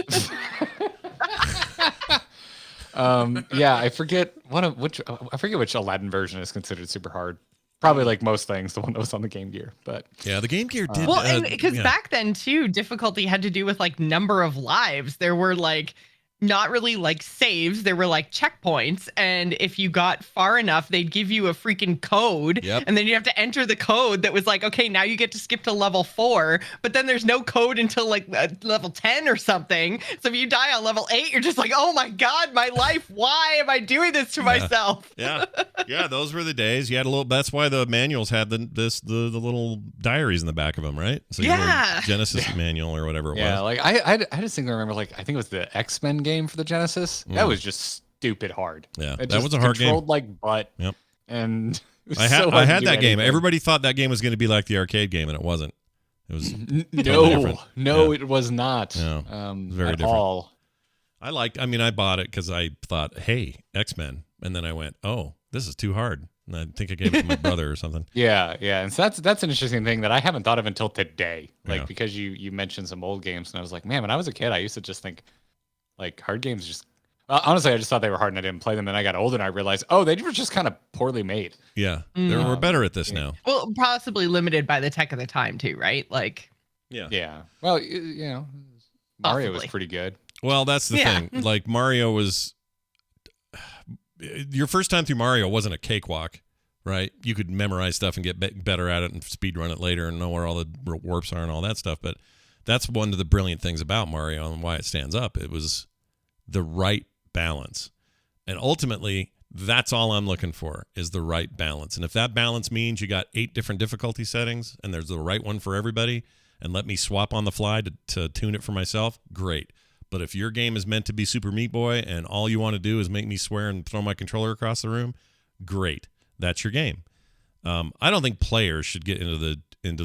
Speaker 3: I forget which Aladdin version is considered super hard. Probably most things, the one that was on the Game Gear. But
Speaker 2: yeah, the Game Gear did.
Speaker 1: Because back then too, difficulty had to do with number of lives. There were not really like saves. There were like checkpoints. And if you got far enough, they'd give you a freaking code.
Speaker 2: Yep.
Speaker 1: And then you have to enter the code that was like, okay, now you get to skip to level 4. But then there's no code until like level 10 or something. So if you die on level 8, you're just like, oh my God, my life. Why am I doing this to myself?
Speaker 2: Yeah. Yeah. Those were the days. You had a little, that's why the manuals had the little diaries in the back of them, right? So
Speaker 1: Yeah.
Speaker 2: Genesis manual or whatever it was.
Speaker 3: Yeah, like I distinctly remember, like I think it was the X-Men game for the Genesis. That was just stupid hard.
Speaker 2: Yeah,
Speaker 3: it
Speaker 2: that was a hard game.
Speaker 3: Controlled like butt.
Speaker 2: Yep.
Speaker 3: And
Speaker 2: I had that game. Everybody thought that game was going to be like the arcade game, and it wasn't. It was
Speaker 3: no, it was not.
Speaker 2: No, very
Speaker 3: at
Speaker 2: different.
Speaker 3: all.
Speaker 2: I bought it because I thought, hey, X-Men, and then I went, oh, this is too hard. And I think I gave it to my brother or something.
Speaker 3: Yeah, and so that's an interesting thing that I haven't thought of until today. Like
Speaker 2: Yeah.
Speaker 3: because you mentioned some old games, and I was like, man, when I was a kid, I used to just think like hard games just. Honestly, I just thought they were hard and I didn't play them. And I got older and I realized, oh, they were just kind of poorly made.
Speaker 2: Yeah, we're better at this now.
Speaker 1: Well, possibly limited by the tech of the time too, right? Like,
Speaker 3: yeah. Well, you know, Mario was
Speaker 1: Possibly.
Speaker 3: pretty good.
Speaker 2: Well, that's the thing. Like Mario was, your first time through Mario wasn't a cakewalk, right? You could memorize stuff and get better at it and speed run it later and know where all the warps are and all that stuff. But that's one of the brilliant things about Mario and why it stands up. It was the right balance. And ultimately, that's all I'm looking for is the right balance. And if that balance means you got 8 different difficulty settings and there's the right one for everybody and let me swap on the fly to tune it for myself, great. But if your game is meant to be Super Meat Boy and all you want to do is make me swear and throw my controller across the room, great. That's your game. I don't think players should get into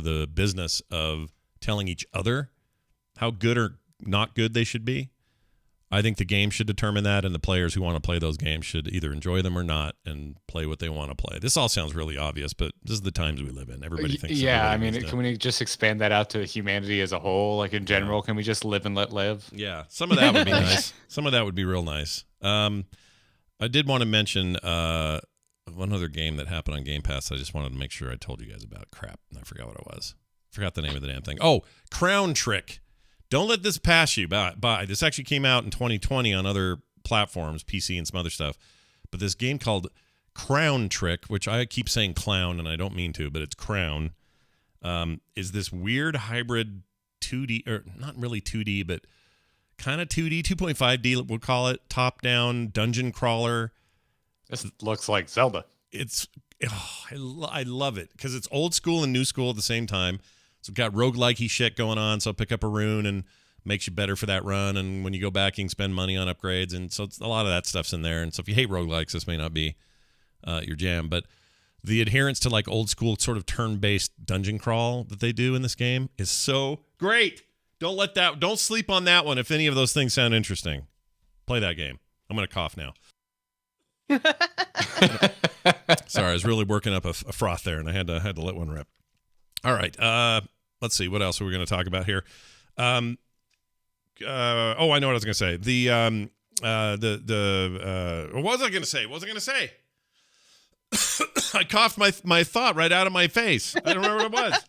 Speaker 2: the business of telling each other how good or not good they should be. I think the game should determine that, and the players who want to play those games should either enjoy them or not and play what they want to play. This all sounds really obvious, but this is the times we live in. Everybody thinks.
Speaker 3: Yeah, I mean, can we just expand that out to humanity as a whole? Like in general, can we just live and let live?
Speaker 2: Yeah, some of that would be nice. Some of that would be real nice. I did want to mention one other game that happened on Game Pass. I just wanted to make sure I told you guys about. Crap, I forgot what it was. Forgot the name of the damn thing. Oh, Crown Trick. Don't let this pass you by. This actually came out in 2020 on other platforms, PC and some other stuff. But this game called Crown Trick, which I keep saying clown, and I don't mean to, but it's Crown, is this weird hybrid 2D, or not really 2D, but kind of 2D, 2.5D, we'll call it, top-down dungeon crawler.
Speaker 3: This looks like Zelda.
Speaker 2: I love it because it's old school and new school at the same time. So it's got roguelike-y shit going on, so pick up a rune and makes you better for that run, and when you go back, you can spend money on upgrades, and so it's, a lot of that stuff's in there, and so if you hate roguelikes, this may not be your jam, but the adherence to like old-school sort of turn-based dungeon crawl that they do in this game is so great. Don't sleep on that one if any of those things sound interesting. Play that game. I'm going to cough now. Sorry, I was really working up a froth there, and I had to let one rip. All right. Let's see. What else are we going to talk about here? I know what I was going to say. What was I going to say? I coughed my thought right out of my face. I don't remember what it was.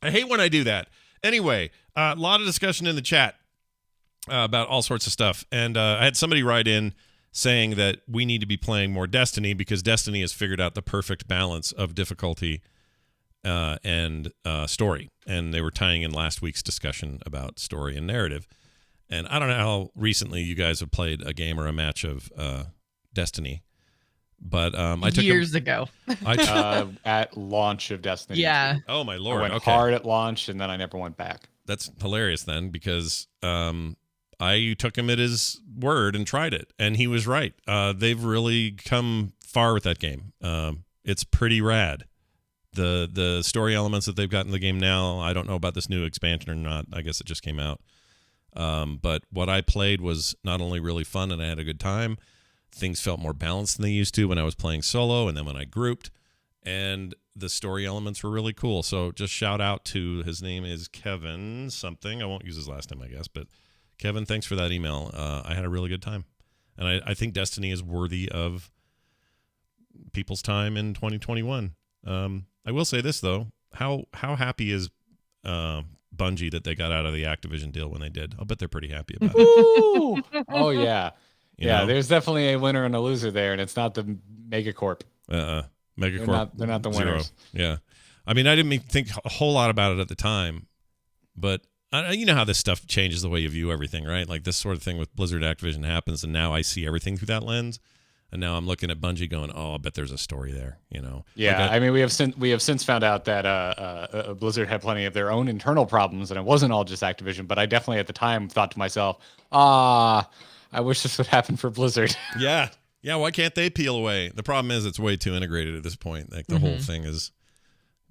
Speaker 2: I hate when I do that. Anyway, a lot of discussion in the chat about all sorts of stuff. And I had somebody write in saying that we need to be playing more Destiny because Destiny has figured out the perfect balance of difficulty and story, and they were tying in last week's discussion about story and narrative. And I don't know how recently you guys have played a game or a match of Destiny, but I took
Speaker 1: years ago.
Speaker 3: At launch of Destiny.
Speaker 1: Yeah.
Speaker 2: Oh my lord!
Speaker 3: I went hard at launch, and then I never went back.
Speaker 2: That's hilarious then, because I took him at his word and tried it, and he was right. They've really come far with that game. It's pretty rad. The story elements that they've got in the game now, I don't know about this new expansion or not. I guess it just came out. But what I played was not only really fun and I had a good time, things felt more balanced than they used to when I was playing solo and then when I grouped, and the story elements were really cool. So just shout out to, his name is Kevin something. I won't use his last name, I guess, but Kevin, thanks for that email. I had a really good time. And I think Destiny is worthy of people's time in 2021. I will say this though: how happy is Bungie that they got out of the Activision deal when they did. I'll bet they're pretty happy about it.
Speaker 3: Woo! Oh yeah,
Speaker 2: You
Speaker 3: yeah.
Speaker 2: know?
Speaker 3: There's definitely a winner and a loser there, and it's not the Megacorp.
Speaker 2: Megacorp.
Speaker 3: They're not the
Speaker 2: zero.
Speaker 3: winners.
Speaker 2: Yeah. I mean, I didn't think a whole lot about it at the time, but you know how this stuff changes the way you view everything, right? Like this sort of thing with Blizzard Activision happens, and now I see everything through that lens. And now I'm looking at Bungie going, oh, I bet there's a story there, you know?
Speaker 3: Yeah,
Speaker 2: Like
Speaker 3: I mean, we have since found out that Blizzard had plenty of their own internal problems, and it wasn't all just Activision. But I definitely at the time thought to myself, I wish this would happen for Blizzard.
Speaker 2: Yeah. Yeah, why can't they peel away? The problem is it's way too integrated at this point. Like the whole thing is,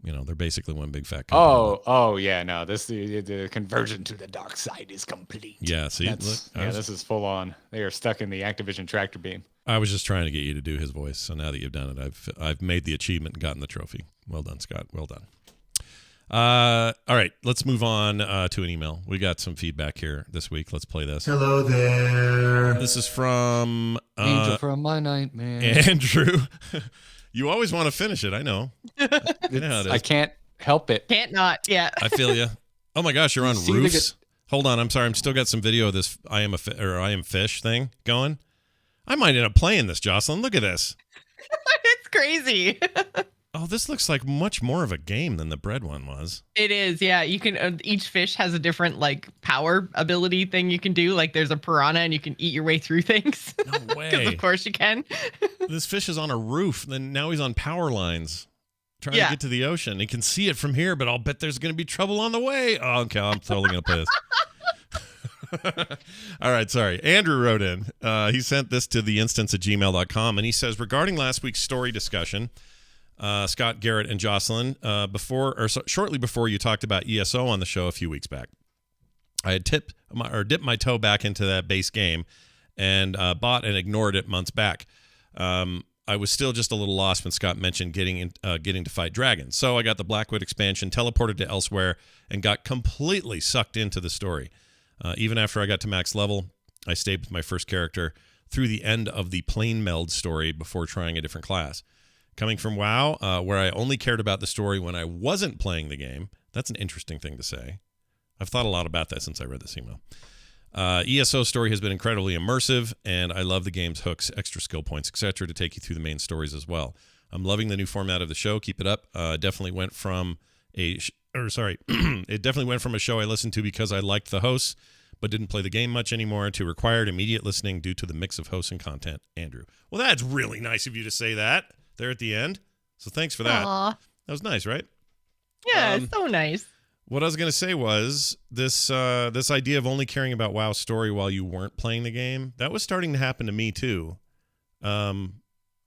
Speaker 2: you know, they're basically one big fat company.
Speaker 3: Oh yeah, no, the conversion to the dark side is complete.
Speaker 2: Yeah, see, look,
Speaker 3: this is full on. They are stuck in the Activision tractor beam.
Speaker 2: I was just trying to get you to do his voice. So now that you've done it, I've made the achievement and gotten the trophy. Well done, Scott. Well done. All right, let's move on to an email. We got some feedback here this week. Let's play this.
Speaker 4: Hello there.
Speaker 2: This is from
Speaker 3: Angel from my nightmare.
Speaker 2: Andrew. You always want to finish it. I know. You know how it is.
Speaker 3: I can't help it.
Speaker 1: Can't not. Yeah.
Speaker 2: I feel you. Oh my gosh, you're on
Speaker 3: seem to
Speaker 2: roofs. Hold on, I'm sorry. I'm still got some video of this I am fish thing going. I might end up playing this, Jocelyn. Look at this.
Speaker 1: It's crazy.
Speaker 2: Oh, this looks like much more of a game than the bread one was.
Speaker 1: It is. Yeah. You can, each fish has a different like power ability thing you can do. Like there's a piranha and you can eat your way through things.
Speaker 2: No way.
Speaker 1: Because of course you can.
Speaker 2: This fish is on a roof, and now he's on power lines trying to get to the ocean. He can see it from here, but I'll bet there's going to be trouble on the way. Oh, okay. I'm totally going to play this. All right, sorry. Andrew wrote in. He sent this to theinstance@gmail.com, and he says, regarding last week's story discussion, Scott, Garrett, and Jocelyn, shortly before you talked about ESO on the show a few weeks back, I had dipped my toe back into that base game and bought and ignored it months back. I was still just a little lost when Scott mentioned getting to fight dragons. So I got the Blackwood expansion, teleported to elsewhere, and got completely sucked into the story. Even after I got to max level, I stayed with my first character through the end of the plane meld story before trying a different class. Coming from WoW, where I only cared about the story when I wasn't playing the game, that's an interesting thing to say. I've thought a lot about that since I read this email. ESO story has been incredibly immersive, and I love the game's hooks, extra skill points, etc. to take you through the main stories as well. I'm loving the new format of the show. Keep it up. It definitely went from a show I listened to because I liked the hosts, but didn't play the game much anymore, to required immediate listening due to the mix of hosts and content. Andrew. Well, that's really nice of you to say that there at the end. So thanks for that.
Speaker 1: Aww.
Speaker 2: That was nice, right?
Speaker 1: Yeah, it's so nice.
Speaker 2: What I was going to say was this idea of only caring about WoW's story while you weren't playing the game, that was starting to happen to me too. And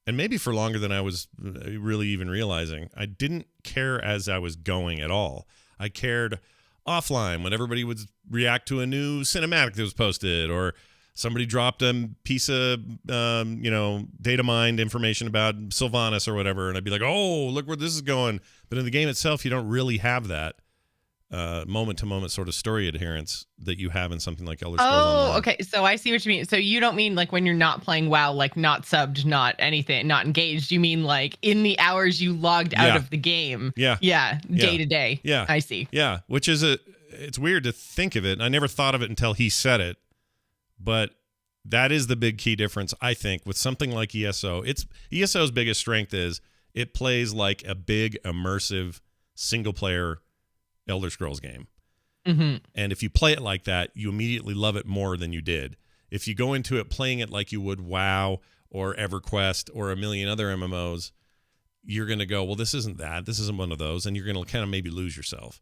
Speaker 2: maybe for longer than I was really even realizing. I didn't care as I was going at all. I cared offline when everybody would react to a new cinematic that was posted, or somebody dropped a piece of, data mined information about Sylvanas or whatever, and I'd be like, oh, look where this is going. But in the game itself, you don't really have that moment-to-moment sort of story adherence that you have in something like Elder Scrolls Online.
Speaker 1: Okay. So I see what you mean. So you don't mean like when you're not playing WoW, like not subbed, not anything, not engaged. You mean like in the hours you logged out of the game.
Speaker 2: Yeah.
Speaker 1: Day to day.
Speaker 2: Yeah.
Speaker 1: I see.
Speaker 2: Yeah. Which is it's weird to think of it. I never thought of it until he said it. But that is the big key difference, I think, with something like ESO. ESO's biggest strength is it plays like a big, immersive, single-player Elder Scrolls game.
Speaker 1: Mm-hmm.
Speaker 2: And if you play it like that, you immediately love it more than you did. If you go into it playing it like you would WoW or EverQuest or a million other MMOs, you're going to go, well, this isn't that. This isn't one of those. And you're going to kind of maybe lose yourself.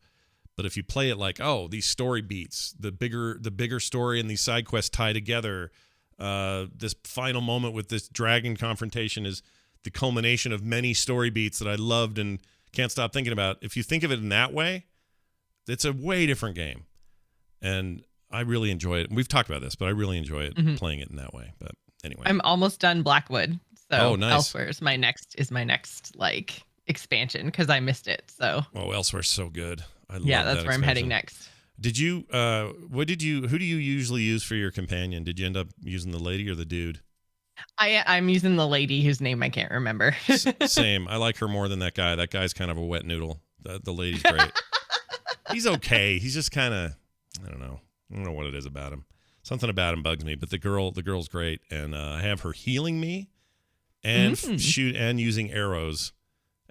Speaker 2: But if you play it like, oh, these story beats, the bigger story and these side quests tie together, this final moment with this dragon confrontation is the culmination of many story beats that I loved and can't stop thinking about. If you think of it in that way, it's a way different game. And I really enjoy it. We've talked about this, but I really enjoy it playing it in that way. But anyway.
Speaker 1: I'm almost done Blackwood. So
Speaker 2: nice.
Speaker 1: Elsewhere is my next like expansion because I missed it. So
Speaker 2: Elsewhere's so good. I love
Speaker 1: that's where I'm heading next.
Speaker 2: Did you who do you usually use for your companion? Did you end up using the lady or the dude?
Speaker 1: I'm using the lady whose name I can't remember.
Speaker 2: Same. I like her more than that guy. That guy's kind of a wet noodle. The lady's great. He's okay. He's just kind of, I don't know what it is about him. Something about him bugs me, but the girl's great, and I have her healing me and shoot and using arrows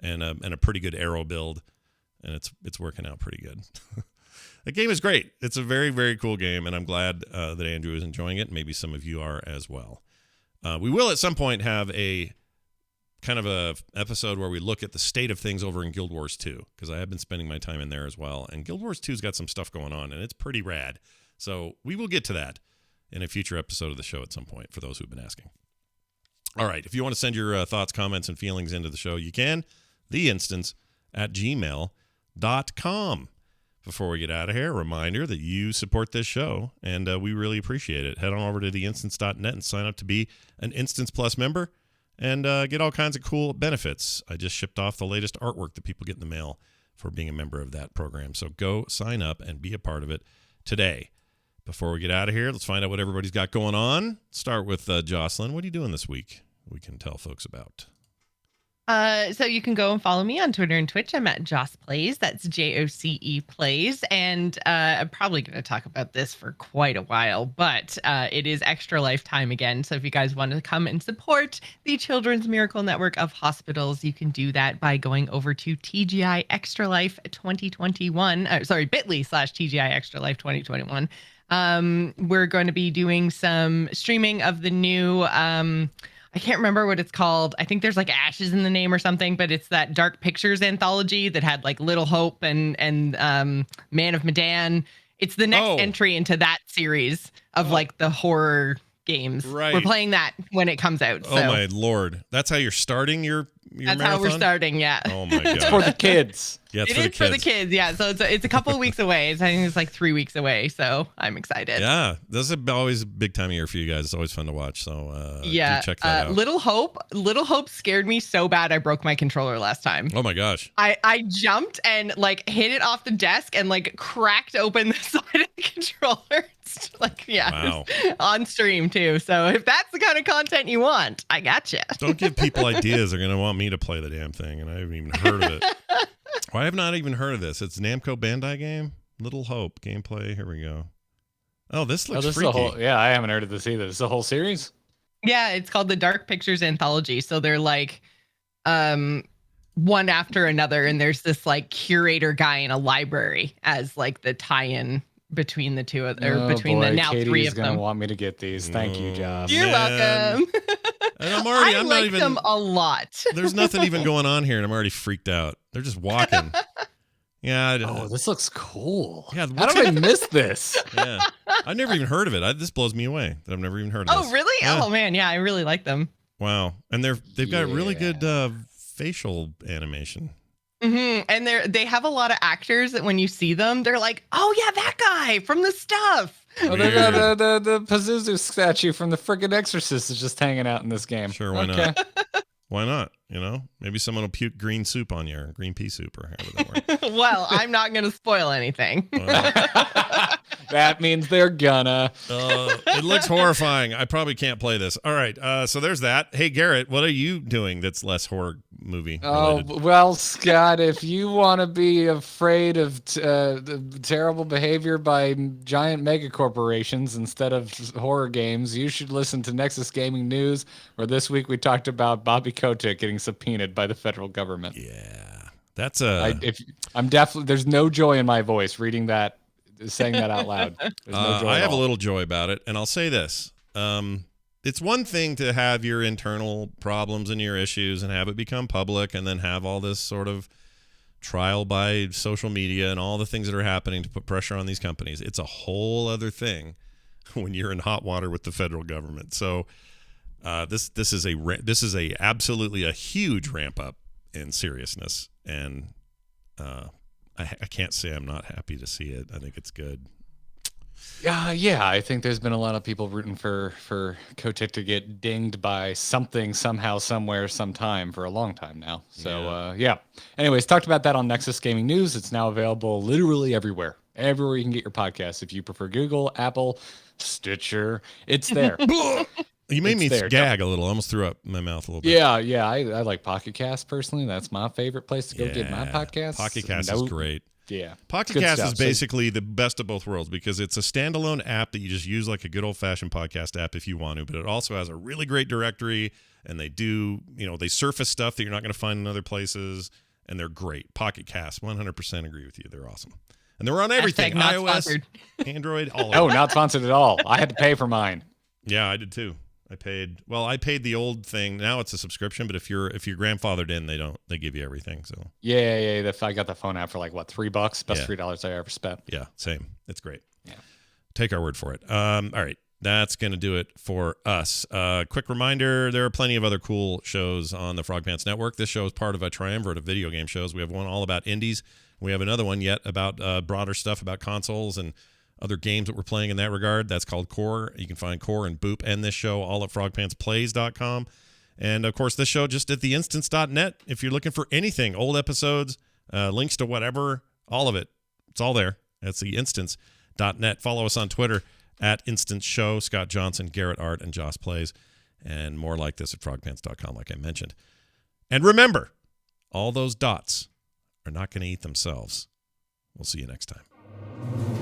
Speaker 2: and a pretty good arrow build, and it's working out pretty good. The game is great. It's a very, very cool game, and I'm glad that Andrew is enjoying it. Maybe some of you are as well. We will at some point have a kind of a episode where we look at the state of things over in Guild Wars 2, because I have been spending my time in there as well, and Guild Wars 2's got some stuff going on, and it's pretty rad. So we will get to that in a future episode of the show at some point, for those who've been asking. All right, if you want to send your thoughts, comments, and feelings into the show, you can. theinstance@gmail.com. Before we get out of here, a reminder that you support this show, and we really appreciate it. Head on over to theinstance.net and sign up to be an Instance Plus member and get all kinds of cool benefits. I just shipped off the latest artwork that people get in the mail for being a member of that program. So go sign up and be a part of it today. Before we get out of here, let's find out what everybody's got going on. Start with Jocelyn. What are you doing this week we can tell folks about?
Speaker 1: So you can go and follow me on Twitter and Twitch. I'm at Joss Plays. That's JOCE Plays. And I'm probably going to talk about this for quite a while, but it is Extra Life time again. So if you guys want to come and support the Children's Miracle Network of Hospitals, you can do that by going over to TGI Extra Life 2021. bit.ly/TGI Extra Life 2021. We're going to be doing some streaming of the new... I can't remember what it's called. I think there's like Ashes in the name or something, but it's that Dark Pictures anthology that had like Little Hope and Man of Medan. It's the next entry into that series of like the horror games.
Speaker 2: Right.
Speaker 1: We're playing that when it comes out.
Speaker 2: Oh my Lord. That's how you're starting your
Speaker 1: That's
Speaker 2: marathon?
Speaker 1: how we're starting, yeah.
Speaker 2: Oh my God.
Speaker 3: It's for the kids.
Speaker 2: Yeah,
Speaker 1: It is for the kids, yeah. So it's a couple of weeks away. I think it's like 3 weeks away. So I'm excited.
Speaker 2: Yeah, this is always a big time of year for you guys. It's always fun to watch. So do check that out.
Speaker 1: Little Hope scared me so bad I broke my controller last time.
Speaker 2: Oh my gosh.
Speaker 1: I jumped and like hit it off the desk and like cracked open the side of the controller.
Speaker 2: Wow.
Speaker 1: On stream too. So if that's the kind of content you want, I gotcha.
Speaker 2: Don't give people ideas. They're going to want me to play the damn thing, and I haven't even heard of it. I have not even heard of this. It's Namco Bandai game. Little Hope gameplay. Here we go. Oh, this looks freaky.
Speaker 3: I haven't heard of this either. This is a whole series?
Speaker 1: Yeah, it's called the Dark Pictures Anthology. So they're like one after another, and there's this like curator guy in a library as like the tie-in between the two the now
Speaker 3: Katie's
Speaker 1: three of
Speaker 3: gonna
Speaker 1: them.
Speaker 3: want me to get these. Thank you, Josh.
Speaker 1: You're welcome.
Speaker 2: And I'm
Speaker 1: I
Speaker 2: not
Speaker 1: like
Speaker 2: even
Speaker 1: them a lot.
Speaker 2: There's nothing even going on here, and I'm already freaked out. They're just walking. Yeah.
Speaker 3: This looks cool.
Speaker 2: Yeah.
Speaker 3: How did I miss this?
Speaker 2: Yeah. I've never even heard of it. This blows me away that I've never even heard of this.
Speaker 1: Oh, really?
Speaker 2: Yeah.
Speaker 1: Oh man, yeah, I really like them.
Speaker 2: Wow. And they've got really good facial animation.
Speaker 1: Mm-hmm. And they have a lot of actors that when you see them, they're like, oh yeah, that guy from the stuff.
Speaker 3: Oh, the Pazuzu statue from the friggin' Exorcist is just hanging out in this game.
Speaker 2: Sure, why not? Why not? You know, maybe someone will puke green soup on you, or green pea soup, or however that works.
Speaker 1: Well, I'm not going to spoil anything.
Speaker 3: That means they're gonna.
Speaker 2: It looks horrifying. I probably can't play this. All right, so there's that. Hey, Garrett, what are you doing that's less horror movie related?
Speaker 3: Oh, well, Scott, if you want to be afraid of terrible behavior by giant mega corporations instead of horror games, you should listen to Nexus Gaming News, where this week we talked about Bobby Kotick getting subpoenaed by the federal government.
Speaker 2: Yeah, that's
Speaker 3: I'm definitely, there's no joy in my voice reading that, saying that out loud. No joy
Speaker 2: I
Speaker 3: at
Speaker 2: have
Speaker 3: all.
Speaker 2: a little joy about it, and I'll say this. It's one thing to have your internal problems and your issues and have it become public and then have all this sort of trial by social media and all the things that are happening to put pressure on these companies. It's a whole other thing when you're in hot water with the federal government. So this is absolutely a huge ramp up in seriousness, and I can't say I'm not happy to see it. I think it's good.
Speaker 3: Yeah, I think there's been a lot of people rooting for Kotick to get dinged by something, somehow, somewhere, sometime for a long time now. So, yeah. Anyways, talked about that on Nexus Gaming News. It's now available literally everywhere. Everywhere you can get your podcasts. If you prefer Google, Apple, Stitcher, it's there.
Speaker 2: You made me gag a little. I almost threw up my mouth a little bit.
Speaker 3: Yeah. I like Pocket Cast personally. That's my favorite place to go get my podcast.
Speaker 2: Pocket Cast is great.
Speaker 3: Yeah.
Speaker 2: Pocket
Speaker 3: Good
Speaker 2: Cast
Speaker 3: stuff.
Speaker 2: is basically the best of both worlds because it's a standalone app that you just use like a good old-fashioned podcast app if you want to, but it also has a really great directory, and they do, they surface stuff that you're not going to find in other places, and they're great. Pocket Cast, 100% agree with you. They're awesome. And they're on everything,
Speaker 1: Not
Speaker 2: iOS,
Speaker 1: sponsored.
Speaker 2: Android, all of
Speaker 3: Oh,
Speaker 2: it.
Speaker 3: not sponsored at all. I had to pay for mine.
Speaker 2: Yeah, I did too. I paid the old thing. Now it's a subscription, but if you're grandfathered in, they give you everything. So
Speaker 3: Yeah. I got the phone app for like what, $3? Best $3 I ever spent.
Speaker 2: yeah, same. It's great.
Speaker 3: Yeah.
Speaker 2: Take our word for it. All right. That's going to do it for us. Quick reminder, there are plenty of other cool shows on the Frog Pants Network. This show is part of a triumvirate of video game shows. We have one all about indies. We have another one yet about broader stuff about consoles and other games that we're playing in that regard. That's called Core. You can find Core and Boop and this show all at frogpantsplays.com. And, of course, this show just at theinstance.net. If you're looking for anything, old episodes, links to whatever, all of it, it's all there. That's theinstance.net. Follow us on Twitter at Instance Show, Scott Johnson, Garrett Art, and Joss Plays, and more like this at frogpants.com, like I mentioned. And remember, all those dots are not going to eat themselves. We'll see you next time.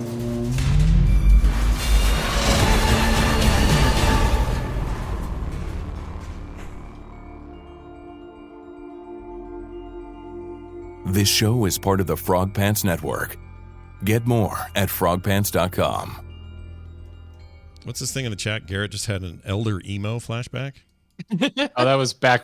Speaker 4: This show is part of the Frog Pants Network. Get more at frogpants.com.
Speaker 2: What's this thing in the chat? Garrett just had an elder emo flashback.
Speaker 3: Oh, that was back